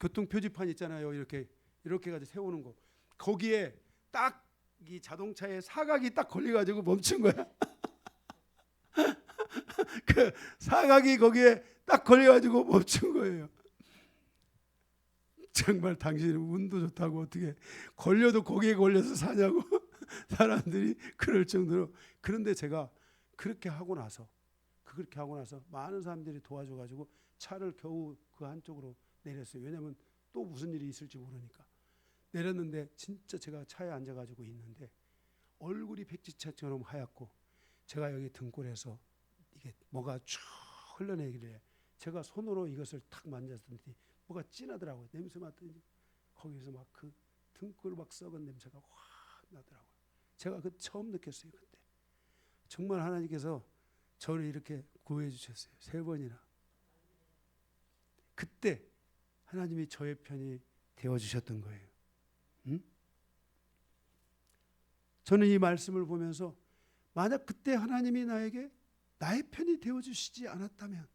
교통 표지판 있잖아요. 이렇게 가지고 세우는 거. 거기에 딱 이 자동차에 사각이 딱 걸려 가지고 멈춘 거야. 그 사각이 거기에 딱 걸려 가지고 멈춘 거예요. 정말 당신은 운도 좋다고 어떻게 걸려도 거기에 걸려서 사냐고 사람들이 그럴 정도로. 그런데 제가 그렇게 하고 나서 많은 사람들이 도와줘 가지고 차를 겨우 그 한쪽으로 내렸어요. 왜냐하면 또 무슨 일이 있을지 모르니까. 내렸는데 진짜 제가 차에 앉아가지고 있는데 얼굴이 백지차처럼 하얗고 제가 여기 등골에서 이게 뭐가 쭉 흘러내길래 제가 손으로 이것을 탁 만졌더니 뭐가 진하더라고요. 냄새 맡더니 거기서 막 그 등골 막 썩은 냄새가 확 나더라고요. 제가 그 처음 느꼈어요. 그때 정말 하나님께서 저를 이렇게 구해 주셨어요. 3번이나. 그때 하나님이 저의 편이 되어 주셨던 거예요. 저는 이 말씀을 보면서 만약 그때 하나님이 나에게 나의 편이 되어 주시지 않았다면,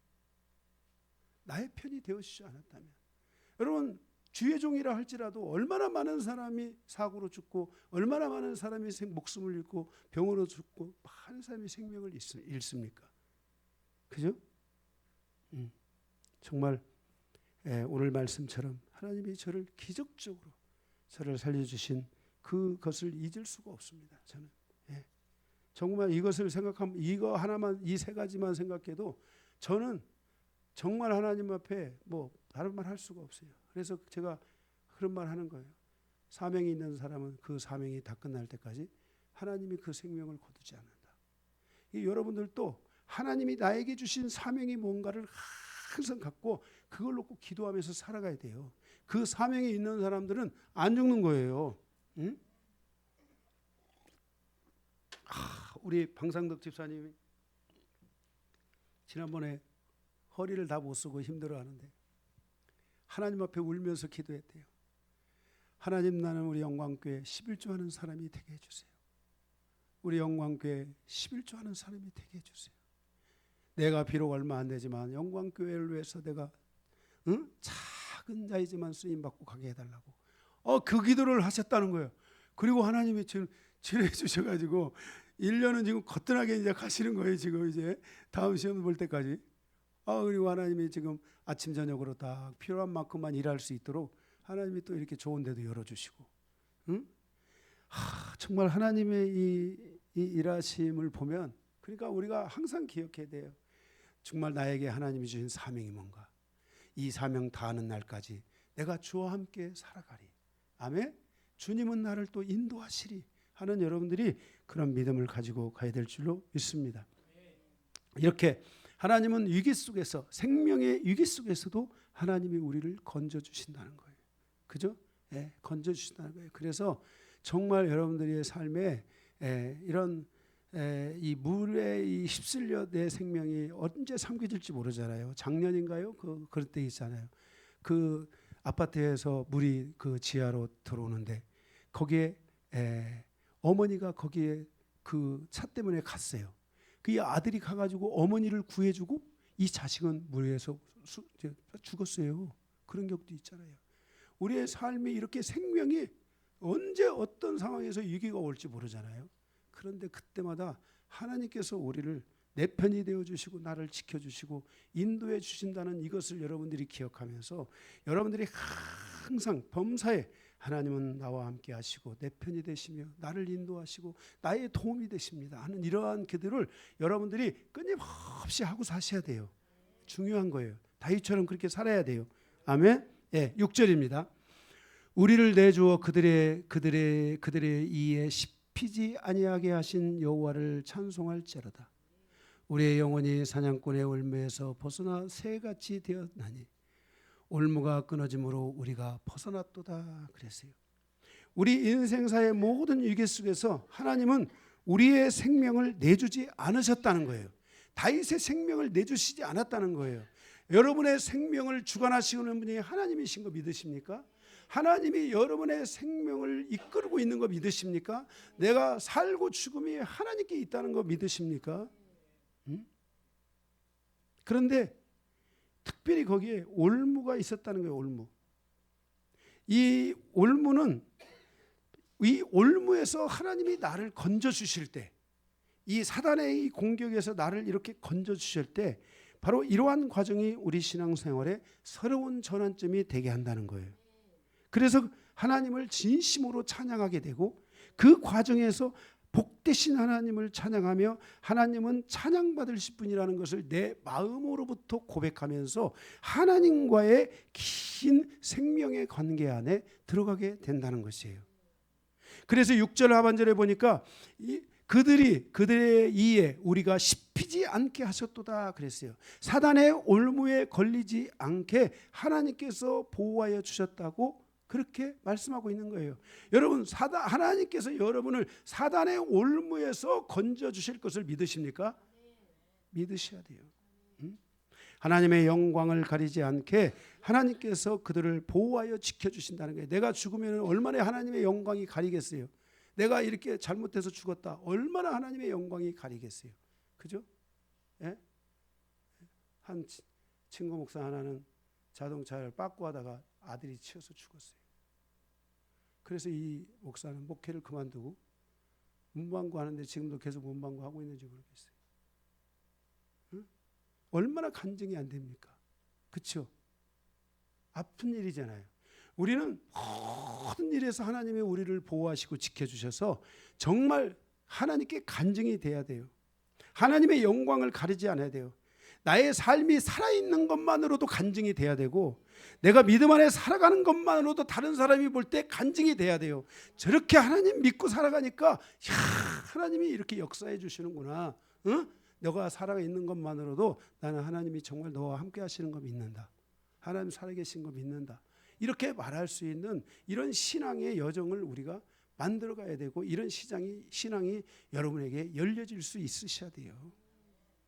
여러분 주의 종이라 할지라도 얼마나 많은 사람이 사고로 죽고 얼마나 많은 사람이 목숨을 잃고 병으로 죽고 많은 사람이 생명을 잃습니까? 그죠? 정말 오늘 말씀처럼 하나님이 저를 기적적으로 저를 살려주신 그것을 잊을 수가 없습니다. 저는 정말 이것을 생각하면 이거 하나만, 이 3가지만 생각해도 저는 정말 하나님 앞에 뭐 다른 말 할 수가 없어요. 그래서 제가 그런 말 하는 거예요. 사명이 있는 사람은 그 사명이 다 끝날 때까지 하나님이 그 생명을 거두지 않는다. 여러분들도 하나님이 나에게 주신 사명이 뭔가를 항상 갖고 그걸 놓고 기도하면서 살아가야 돼요. 그 사명이 있는 사람들은 안 죽는 거예요. 응? 우리 방상덕 집사님이 지난번에 허리를 다 못 쓰고 힘들어하는데 하나님 앞에 울면서 기도했대요. 하나님, 나는 우리 영광교회 11조 하는 사람이 되게 해주세요. 우리 영광교회 11조 하는 사람이 되게 해주세요. 내가 비록 얼마 안 되지만 영광교회를 위해서 내가 작은 자이지만 쓰임받고 가게 해달라고 그 기도를 하셨다는 거예요. 그리고 하나님이 지금 치료해 주셔가지고 1년은 지금 거뜬하게 이제 가시는 거예요. 지금 이제 다음 시험 볼 때까지. 그리고 하나님이 지금 아침 저녁으로 다 필요한 만큼만 일할 수 있도록 하나님이 또 이렇게 좋은 데도 열어주시고, 정말 하나님의 이 일하심을 보면, 그러니까 우리가 항상 기억해야 돼요. 정말 나에게 하나님이 주신 사명이 뭔가. 이 사명 다하는 날까지 내가 주와 함께 살아가리. 아멘. 주님은 나를 또 인도하시리 하는 여러분들이 그런 믿음을 가지고 가야 될 줄로 믿습니다. 이렇게 하나님은 위기 속에서, 생명의 위기 속에서도 하나님이 우리를 건져주신다는 거예요. 그죠? 건져주신다는 거예요. 그래서 정말 여러분들의 삶에 이런 이 물에 이 휩쓸려 내 생명이 언제 삼켜질지 모르잖아요. 작년인가요? 그럴 때 있잖아요. 그 아파트에서 물이 그 지하로 들어오는데 거기에 어머니가 거기에 그 차 때문에 갔어요. 그 아들이 가가지고 어머니를 구해주고 이 자식은 물에서 죽었어요. 그런 격도 있잖아요. 우리의 삶이 이렇게 생명이 언제 어떤 상황에서 위기가 올지 모르잖아요. 그런데 그때마다 하나님께서 우리를 내 편이 되어주시고 나를 지켜주시고 인도해 주신다는 이것을 여러분들이 기억하면서 여러분들이 항상 범사에 하나님은 나와 함께 하시고 내 편이 되시며 나를 인도하시고 나의 도움이 되십니다 하는 이러한 기도를 여러분들이 끊임없이 하고 사셔야 돼요. 중요한 거예요. 다윗처럼 그렇게 살아야 돼요. 아멘. 6절입니다. 우리를 내주어 그들의 이에 씹히지 아니하게 하신 여호와를 찬송할지어다. 우리의 영혼이 사냥꾼의 올무에서 벗어나 새같이 되었나니 올무가 끊어짐으로 우리가 벗어났도다 그랬어요. 우리 인생사의 모든 위기 속에서 하나님은 우리의 생명을 내주지 않으셨다는 거예요. 다윗의 생명을 내주시지 않았다는 거예요. 여러분의 생명을 주관하시는 분이 하나님이신 거 믿으십니까? 하나님이 여러분의 생명을 이끌고 있는 거 믿으십니까? 내가 살고 죽음이 하나님께 있다는 거 믿으십니까? 그런데 특별히 거기에 올무가 있었다는 거예요. 올무. 이 올무는 이 올무에서 하나님이 나를 건져주실 때, 이 사단의 이 공격에서 나를 이렇게 건져주실 때 바로 이러한 과정이 우리 신앙생활에 새로운 전환점이 되게 한다는 거예요. 그래서 하나님을 진심으로 찬양하게 되고 그 과정에서 복되신 하나님을 찬양하며 하나님은 찬양받으실 분이라는 것을 내 마음으로부터 고백하면서 하나님과의 긴 생명의 관계 안에 들어가게 된다는 것이에요. 그래서 6절 하반절에 보니까 그들의 이에 우리가 씹히지 않게 하셨도다 그랬어요. 사단의 올무에 걸리지 않게 하나님께서 보호하여 주셨다고 그렇게 말씀하고 있는 거예요. 여러분, 하나님께서 여러분을 사단의 올무에서 건져주실 것을 믿으십니까? 믿으셔야 돼요. 하나님의 영광을 가리지 않게 하나님께서 그들을 보호하여 지켜주신다는 거예요. 내가 죽으면 얼마나 하나님의 영광이 가리겠어요. 내가 이렇게 잘못해서 죽었다. 얼마나 하나님의 영광이 가리겠어요. 그죠? 예? 한 친구 목사 하나는 자동차를 빠꾸하다가 아들이 치여서 죽었어요. 그래서 이 목사는 목회를 그만두고 문방구 하는데 지금도 계속 문방구 하고 있는지 모르겠어요. 응? 얼마나 간증이 안 됩니까? 그렇죠? 아픈 일이잖아요. 우리는 모든 일에서 하나님이 우리를 보호하시고 지켜주셔서 정말 하나님께 간증이 돼야 돼요. 하나님의 영광을 가리지 않아야 돼요. 나의 삶이 살아있는 것만으로도 간증이 돼야 되고 내가 믿음 안에 살아가는 것만으로도 다른 사람이 볼 때 간증이 돼야 돼요. 저렇게 하나님 믿고 살아가니까 하나님이 이렇게 역사해 주시는구나. 응? 너가 살아있는 것만으로도 나는 하나님이 정말 너와 함께 하시는 거 믿는다. 하나님 살아계신 거 믿는다. 이렇게 말할 수 있는 이런 신앙의 여정을 우리가 만들어 가야 되고 이런 신앙이 여러분에게 열려질 수 있으셔야 돼요.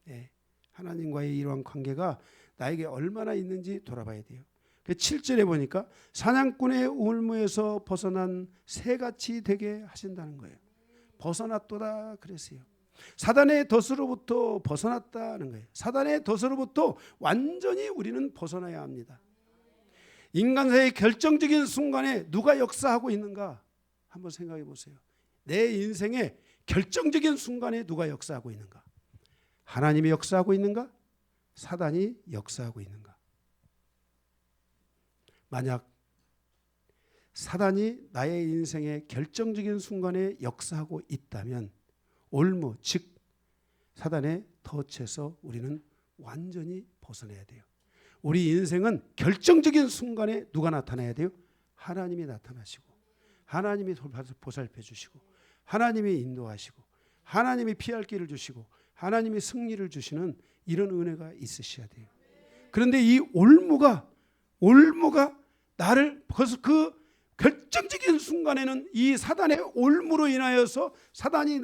네. 하나님과의 이러한 관계가 나에게 얼마나 있는지 돌아봐야 돼요. 7절에 보니까 사냥꾼의 올무에서 벗어난 새같이 되게 하신다는 거예요. 벗어났도다 그랬어요. 사단의 덫으로부터 벗어났다는 거예요. 사단의 덫으로부터 완전히 우리는 벗어나야 합니다. 인간사의 결정적인 순간에 누가 역사하고 있는가 한번 생각해 보세요. 내 인생의 결정적인 순간에 누가 역사하고 있는가? 하나님이 역사하고 있는가? 사단이 역사하고 있는가? 만약 사단이 나의 인생의 결정적인 순간에 역사하고 있다면 올무, 즉 사단의 덫에서 우리는 완전히 벗어나야 돼요. 우리 인생은 결정적인 순간에 누가 나타나야 돼요? 하나님이 나타나시고 하나님이 보살펴 주시고 하나님이 인도하시고 하나님이 피할 길을 주시고 하나님이 승리를 주시는 이런 은혜가 있으셔야 돼요. 그런데 이 올무가 나를 그래서 그 결정적인 순간에는 이 사단의 올무로 인하여서 사단이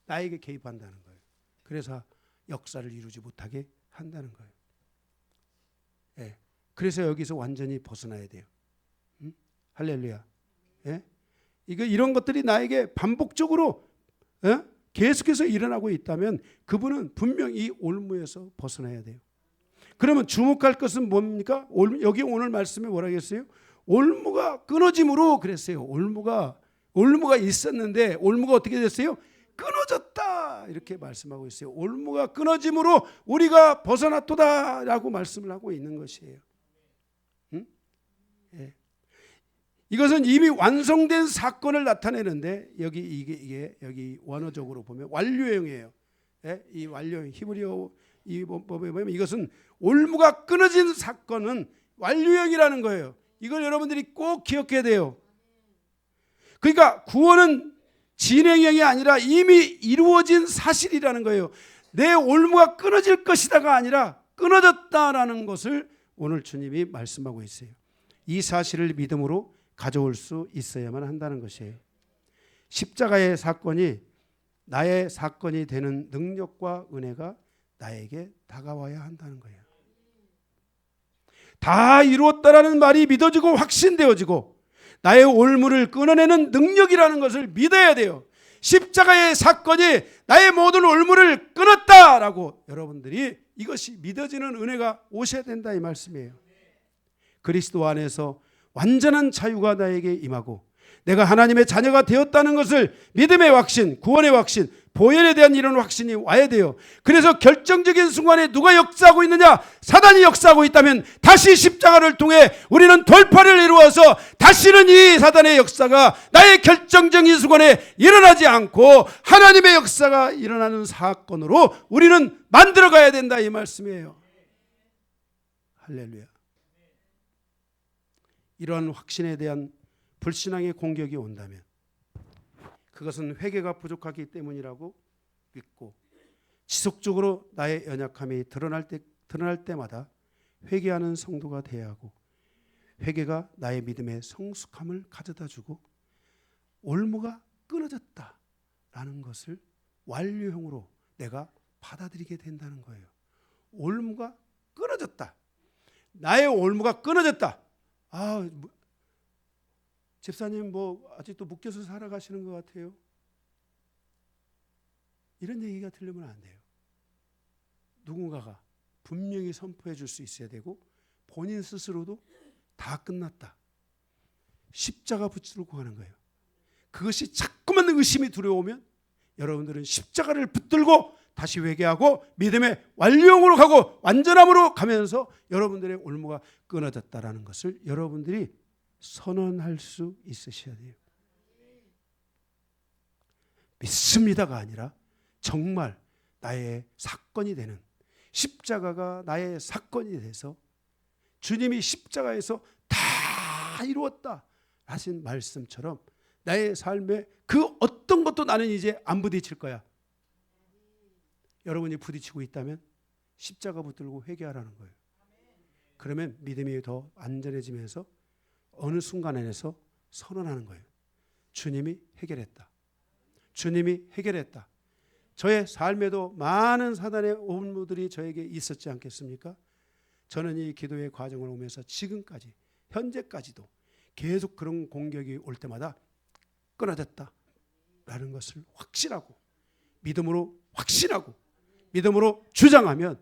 나에게 개입한다는 거예요. 그래서 역사를 이루지 못하게 한다는 거예요. 예. 그래서 여기서 완전히 벗어나야 돼요. 할렐루야. 예? 이런 것들이 나에게 반복적으로 계속해서 일어나고 있다면 그분은 분명히 이 올무에서 벗어나야 돼요. 그러면 주목할 것은 뭡니까? 여기 오늘 말씀에 뭐라 했어요? 올무가 끊어짐으로 그랬어요. 올무가 있었는데 올무가 어떻게 됐어요? 끊어졌다 이렇게 말씀하고 있어요. 올무가 끊어짐으로 우리가 벗어났도다라고 말씀을 하고 있는 것이에요. 예. 이것은 이미 완성된 사건을 나타내는데 이게 여기 원어적으로 보면 완료형이에요. 예? 이 완료형 히브리어 이 법에 보면 이것은 올무가 끊어진 사건은 완료형이라는 거예요. 이걸 여러분들이 꼭 기억해야 돼요. 그러니까 구원은 진행형이 아니라 이미 이루어진 사실이라는 거예요. 내 올무가 끊어질 것이다가 아니라 끊어졌다라는 것을 오늘 주님이 말씀하고 있어요. 이 사실을 믿음으로 가져올 수 있어야만 한다는 것이에요. 십자가의 사건이 나의 사건이 되는 능력과 은혜가 나에게 다가와야 한다는 거예요. 다 이루었다라는 말이 믿어지고 확신되어지고 나의 올무를 끊어내는 능력이라는 것을 믿어야 돼요. 십자가의 사건이 나의 모든 올무를 끊었다라고 여러분들이 이것이 믿어지는 은혜가 오셔야 된다 이 말씀이에요. 그리스도 안에서 완전한 자유가 나에게 임하고 내가 하나님의 자녀가 되었다는 것을 믿음의 확신, 구원의 확신, 보혈에 대한 이런 확신이 와야 돼요. 그래서 결정적인 순간에 누가 역사하고 있느냐? 사단이 역사하고 있다면 다시 십자가를 통해 우리는 돌파를 이루어서 다시는 이 사단의 역사가 나의 결정적인 순간에 일어나지 않고 하나님의 역사가 일어나는 사건으로 우리는 만들어가야 된다 이 말씀이에요. 할렐루야. 이러한 확신에 대한 불신앙의 공격이 온다면 그것은 회개가 부족하기 때문이라고 믿고 지속적으로 나의 연약함이 드러날 때마다 회개하는 성도가 되어야 하고 회개가 나의 믿음의 성숙함을 가져다주고 올무가 끊어졌다라는 것을 완료형으로 내가 받아들이게 된다는 거예요. 올무가 끊어졌다. 나의 올무가 끊어졌다. 집사님 아직도 묶여서 살아가시는 것 같아요. 이런 얘기가 들리면 안 돼요. 누군가가 분명히 선포해 줄 수 있어야 되고 본인 스스로도 다 끝났다. 십자가 붙들고 가는 거예요. 그것이 자꾸만 의심이 들어오면 여러분들은 십자가를 붙들고 다시 회개하고 믿음의 완료형으로 가고 완전함으로 가면서 여러분들의 올무가 끊어졌다라는 것을 여러분들이 선언할 수 있으셔야 돼요. 믿습니다가 아니라 정말 나의 사건이 되는 십자가가 나의 사건이 돼서 주님이 십자가에서 다 이루었다 하신 말씀처럼 나의 삶에 그 어떤 것도 나는 이제 안 부딪힐 거야. 여러분이 부딪히고 있다면 십자가 붙들고 회개하라는 거예요. 그러면 믿음이 더 안전해지면서 어느 순간에서 선언하는 거예요. 주님이 해결했다. 주님이 해결했다. 저의 삶에도 많은 사단의 올무들이 저에게 있었지 않겠습니까? 저는 이 기도의 과정을 오면서 지금까지 현재까지도 계속 그런 공격이 올 때마다 끊어졌다라는 것을 확신하고 믿음으로 확신하고 믿음으로 주장하면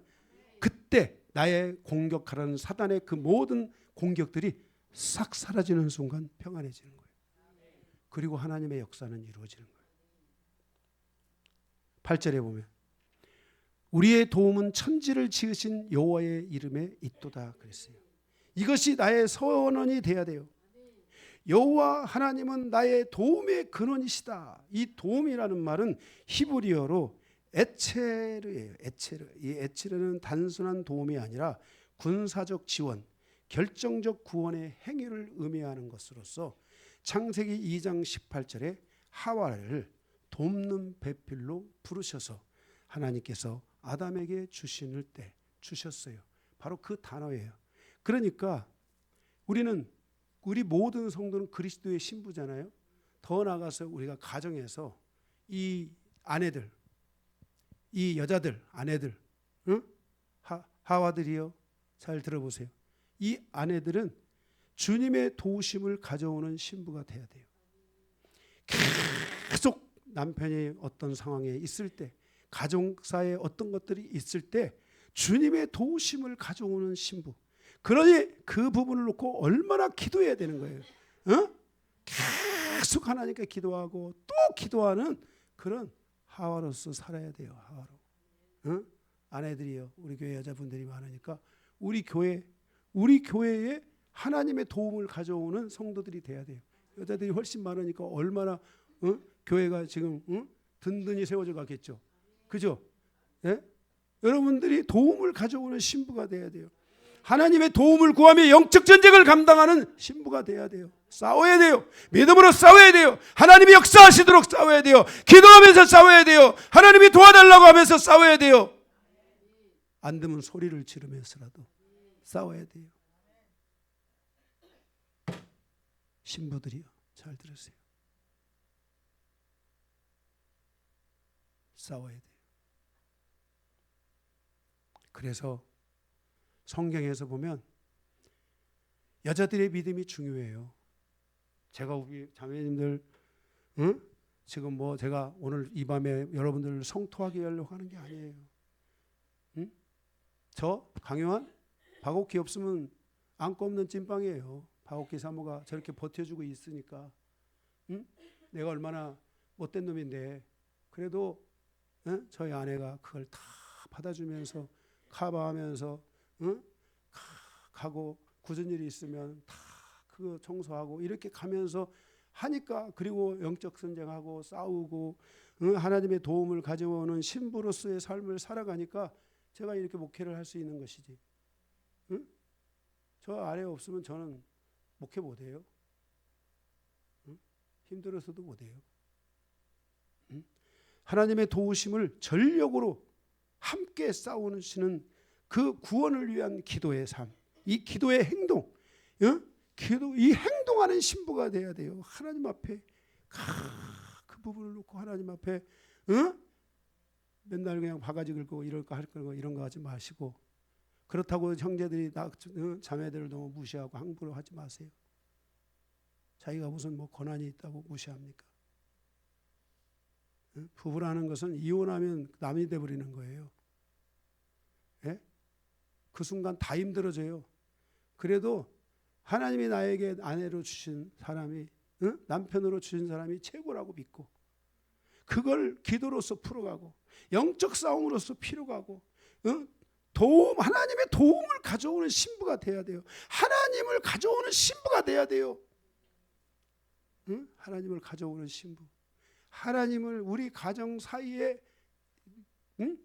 그때 나의 공격하라는 사단의 그 모든 공격들이 싹 사라지는 순간 평안해지는 거예요. 그리고 하나님의 역사는 이루어지는 거예요. 8절에 보면 우리의 도움은 천지를 지으신 여호와의 이름에 있도다 그랬어요. 이것이 나의 선언이 돼야 돼요. 여호와 하나님은 나의 도움의 근원이시다. 이 도움이라는 말은 히브리어로 에체르예요. 에체르. 이 에체르는 단순한 도움이 아니라 군사적 지원, 결정적 구원의 행위를 의미하는 것으로서 창세기 2장 18절에 하와를 돕는 배필로 부르셔서 하나님께서 아담에게 주실 때 주셨어요. 바로 그 단어예요. 그러니까 우리 모든 성도는 그리스도의 신부잖아요. 더 나아가서 우리가 가정에서 이 아내들, 이 여자들, 아내들, 하와들이요. 잘 들어보세요. 이 아내들은 주님의 도우심을 가져오는 신부가 돼야 돼요. 계속 남편이 어떤 상황에 있을 때, 가정사에 어떤 것들이 있을 때 주님의 도우심을 가져오는 신부. 그러니 그 부분을 놓고 얼마나 기도해야 되는 거예요. 계속 하나님께 기도하고 또 기도하는 그런 하와로서 살아야 돼요. 하와로. 아내들이요. 우리 교회 여자분들이 많으니까 우리 교회에 하나님의 도움을 가져오는 성도들이 돼야 돼요. 여자들이 훨씬 많으니까 얼마나 교회가 지금 든든히 세워져 가겠죠. 그죠? 네? 여러분들이 도움을 가져오는 신부가 돼야 돼요. 하나님의 도움을 구하며 영적 전쟁을 감당하는 신부가 돼야 돼요. 싸워야 돼요. 믿음으로 싸워야 돼요. 하나님이 역사하시도록 싸워야 돼요. 기도하면서 싸워야 돼요. 하나님이 도와달라고 하면서 싸워야 돼요. 안 되면 소리를 지르면서라도 싸워야 돼요. 신부들이요, 잘 들으세요. 싸워야 돼요. 그래서 성경에서 보면 여자들의 믿음이 중요해요. 제가 우리 자매님들, 지금 뭐 제가 오늘 이 밤에 여러분들을 성토하게 하려고 하는 게 아니에요. 저 강요한 박옥기 없으면 안고 없는 찐빵이에요. 박옥기 사모가 저렇게 버텨주고 있으니까. 내가 얼마나 못된 놈인데 그래도 저희 아내가 그걸 다 받아주면서 커버하면서 가고 굳은 일이 있으면 다 그거 청소하고 이렇게 가면서 하니까, 그리고 영적 전쟁하고 싸우고 하나님의 도움을 가져오는 신부로서의 삶을 살아가니까 제가 이렇게 목회를 할 수 있는 것이지. 저 아내 없으면 저는 목회 못해요. 힘들어서도 못해요. 하나님의 도우심을 전력으로 함께 싸우시는 그 구원을 위한 기도의 삶, 이 기도의 행동, 이 행동하는 신부가 돼야 돼요. 하나님 앞에 그 부분을 놓고 하나님 앞에 맨날 그냥 바가지 긁고 이럴까 할 거 이런 거 하지 마시고, 그렇다고 형제들이 자매들을 너무 무시하고 함부로 하지 마세요. 자기가 무슨 뭐 권한이 있다고 무시합니까? 부부라는 것은 이혼하면 남이 돼버리는 거예요. 예? 그 순간 다 힘들어져요. 그래도 하나님이 나에게 아내로 주신 사람이, 남편으로 주신 사람이 최고라고 믿고, 그걸 기도로서 풀어가고 영적 싸움으로서 필요가고, 하나님의 도움을 가져오는 신부가 돼야 돼요. 하나님을 가져오는 신부가 돼야 돼요. 하나님을 가져오는 신부, 하나님을 우리 가정 사이에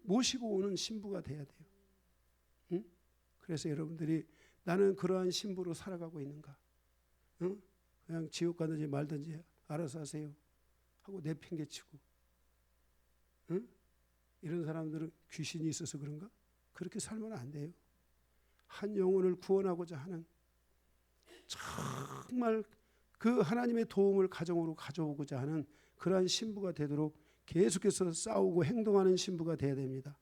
모시고 오는 신부가 돼야 돼요. 그래서 여러분들이 나는 그러한 신부로 살아가고 있는가? 그냥 지옥 가든지 말든지 알아서 하세요 하고 내팽개치고, 이런 사람들은 귀신이 있어서 그런가? 그렇게 살면 안 돼요. 한 영혼을 구원하고자 하는, 정말 그 하나님의 도움을 가정으로 가져오고자 하는 그러한 신부가 되도록 계속해서 싸우고 행동하는 신부가 되어야 됩니다.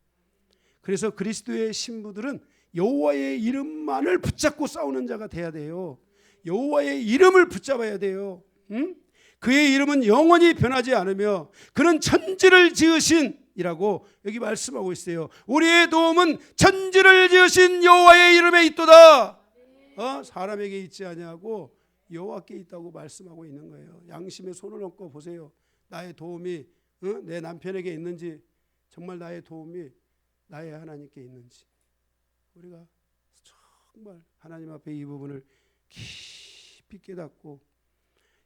그래서 그리스도의 신부들은 여호와의 이름만을 붙잡고 싸우는 자가 돼야 돼요. 여호와의 이름을 붙잡아야 돼요. 그의 이름은 영원히 변하지 않으며 그는 천지를 지으신 이라고 여기 말씀하고 있어요. 우리의 도움은 천지를 지으신 여호와의 이름에 있도다. 사람에게 있지 아니하고 여호와께 있다고 말씀하고 있는 거예요. 양심에 손을 얹고 보세요. 나의 도움이 내 남편에게 있는지, 정말 나의 도움이 나의 하나님께 있는지, 우리가 정말 하나님 앞에 이 부분을 깊이 깨닫고,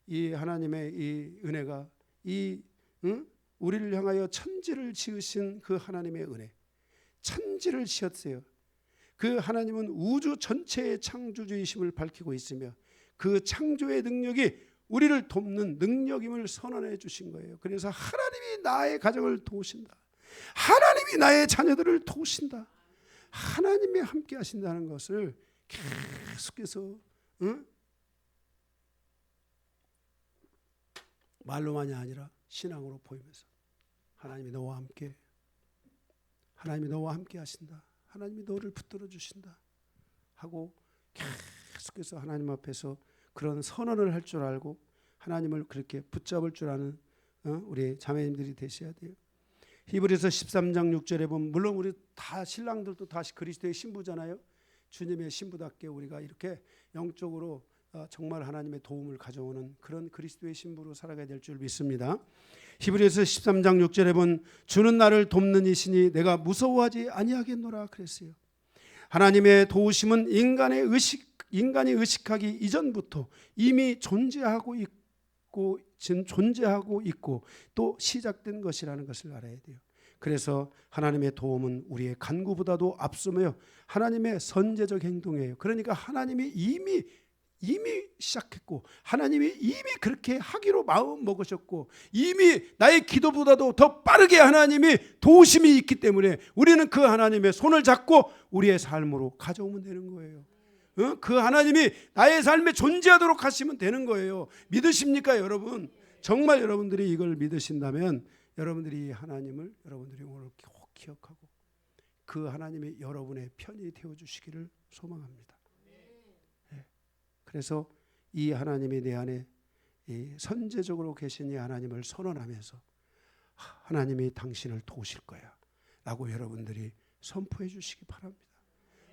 이 하나님의 이 은혜가, 우리를 향하여 천지를 지으신 그 하나님의 은혜, 천지를 지었어요. 그 하나님은 우주 전체의 창조주이심을 밝히고 있으며 그 창조의 능력이 우리를 돕는 능력임을 선언해 주신 거예요. 그래서 하나님이 나의 가정을 도우신다, 하나님이 나의 자녀들을 도우신다, 하나님이 함께 하신다는 것을 계속해서 말로만이 아니라 신앙으로 보이면서, 하나님이 너와 함께, 하나님이 너와 함께 하신다, 하나님이 너를 붙들어 주신다 하고 계속해서 하나님 앞에서 그런 선언을 할 줄 알고 하나님을 그렇게 붙잡을 줄 아는 우리 자매님들이 되셔야 돼요. 히브리서 13장 6절에 보면, 물론 우리 다 신랑들도 다시 그리스도의 신부잖아요. 주님의 신부답게 우리가 이렇게 영적으로 정말 하나님의 도움을 가져오는 그런 그리스도의 신부로 살아가야 될 줄 믿습니다. 히브리서 13장 6절에 보면, 주는 나를 돕는 이시니 내가 무서워하지 아니하겠노라 그랬어요. 하나님의 도우심은 인간이 의식하기 이전부터 이미 존재하고 있고 또 시작된 것이라는 것을 알아야 돼요. 그래서 하나님의 도움은 우리의 간구보다도 앞서며 하나님의 선제적 행동이에요. 그러니까 하나님이 이미 시작했고 하나님이 이미 그렇게 하기로 마음 먹으셨고 이미 나의 기도보다도 더 빠르게 하나님이 도우심이 있기 때문에 우리는 그 하나님의 손을 잡고 우리의 삶으로 가져오면 되는 거예요. 그 하나님이 나의 삶에 존재하도록 하시면 되는 거예요. 믿으십니까 여러분? 정말 여러분들이 이걸 믿으신다면 여러분들이 하나님을 여러분들이 오늘 꼭 기억하고 그 하나님이 여러분의 편이 되어주시기를 소망합니다. 그래서 이 하나님이 내 안에 선제적으로 계신 이 하나님을 선언하면서 하나님이 당신을 도우실 거야 라고 여러분들이 선포해 주시기 바랍니다.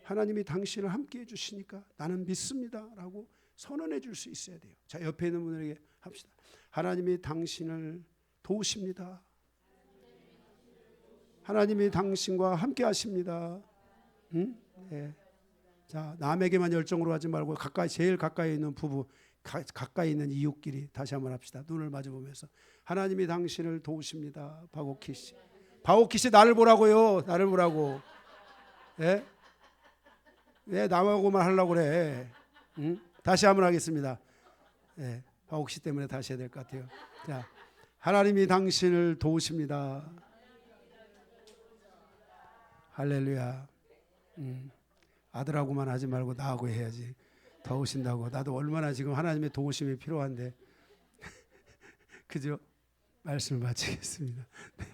하나님이 당신을 함께 해주시니까 나는 믿습니다 라고 선언해 줄 수 있어야 돼요. 자, 옆에 있는 분들에게 합시다. 하나님이 당신을 도우십니다. 하나님이 당신과 함께 하십니다. 응? 네. 자, 남에게만 열정으로 하지 말고 제일 가까이 있는 부부, 가까이 있는 이웃끼리 다시 한번 합시다. 눈을 마주보면서 하나님이 당신을 도우십니다. 바고키 씨. 바고키 씨 나를 보라고요. 나를 보라고. 예? 왜 남하고만 하려고 그래? 응? 다시 한번 하겠습니다. 예, 바고키 씨 때문에 다시 해야 될 것 같아요. 자, 하나님이 당신을 도우십니다. 할렐루야. 아들하고만 하지 말고 나하고 해야지. 도우신다고. 나도 얼마나 지금 하나님의 도우심이 필요한데. 그죠? 말씀을 마치겠습니다. 네.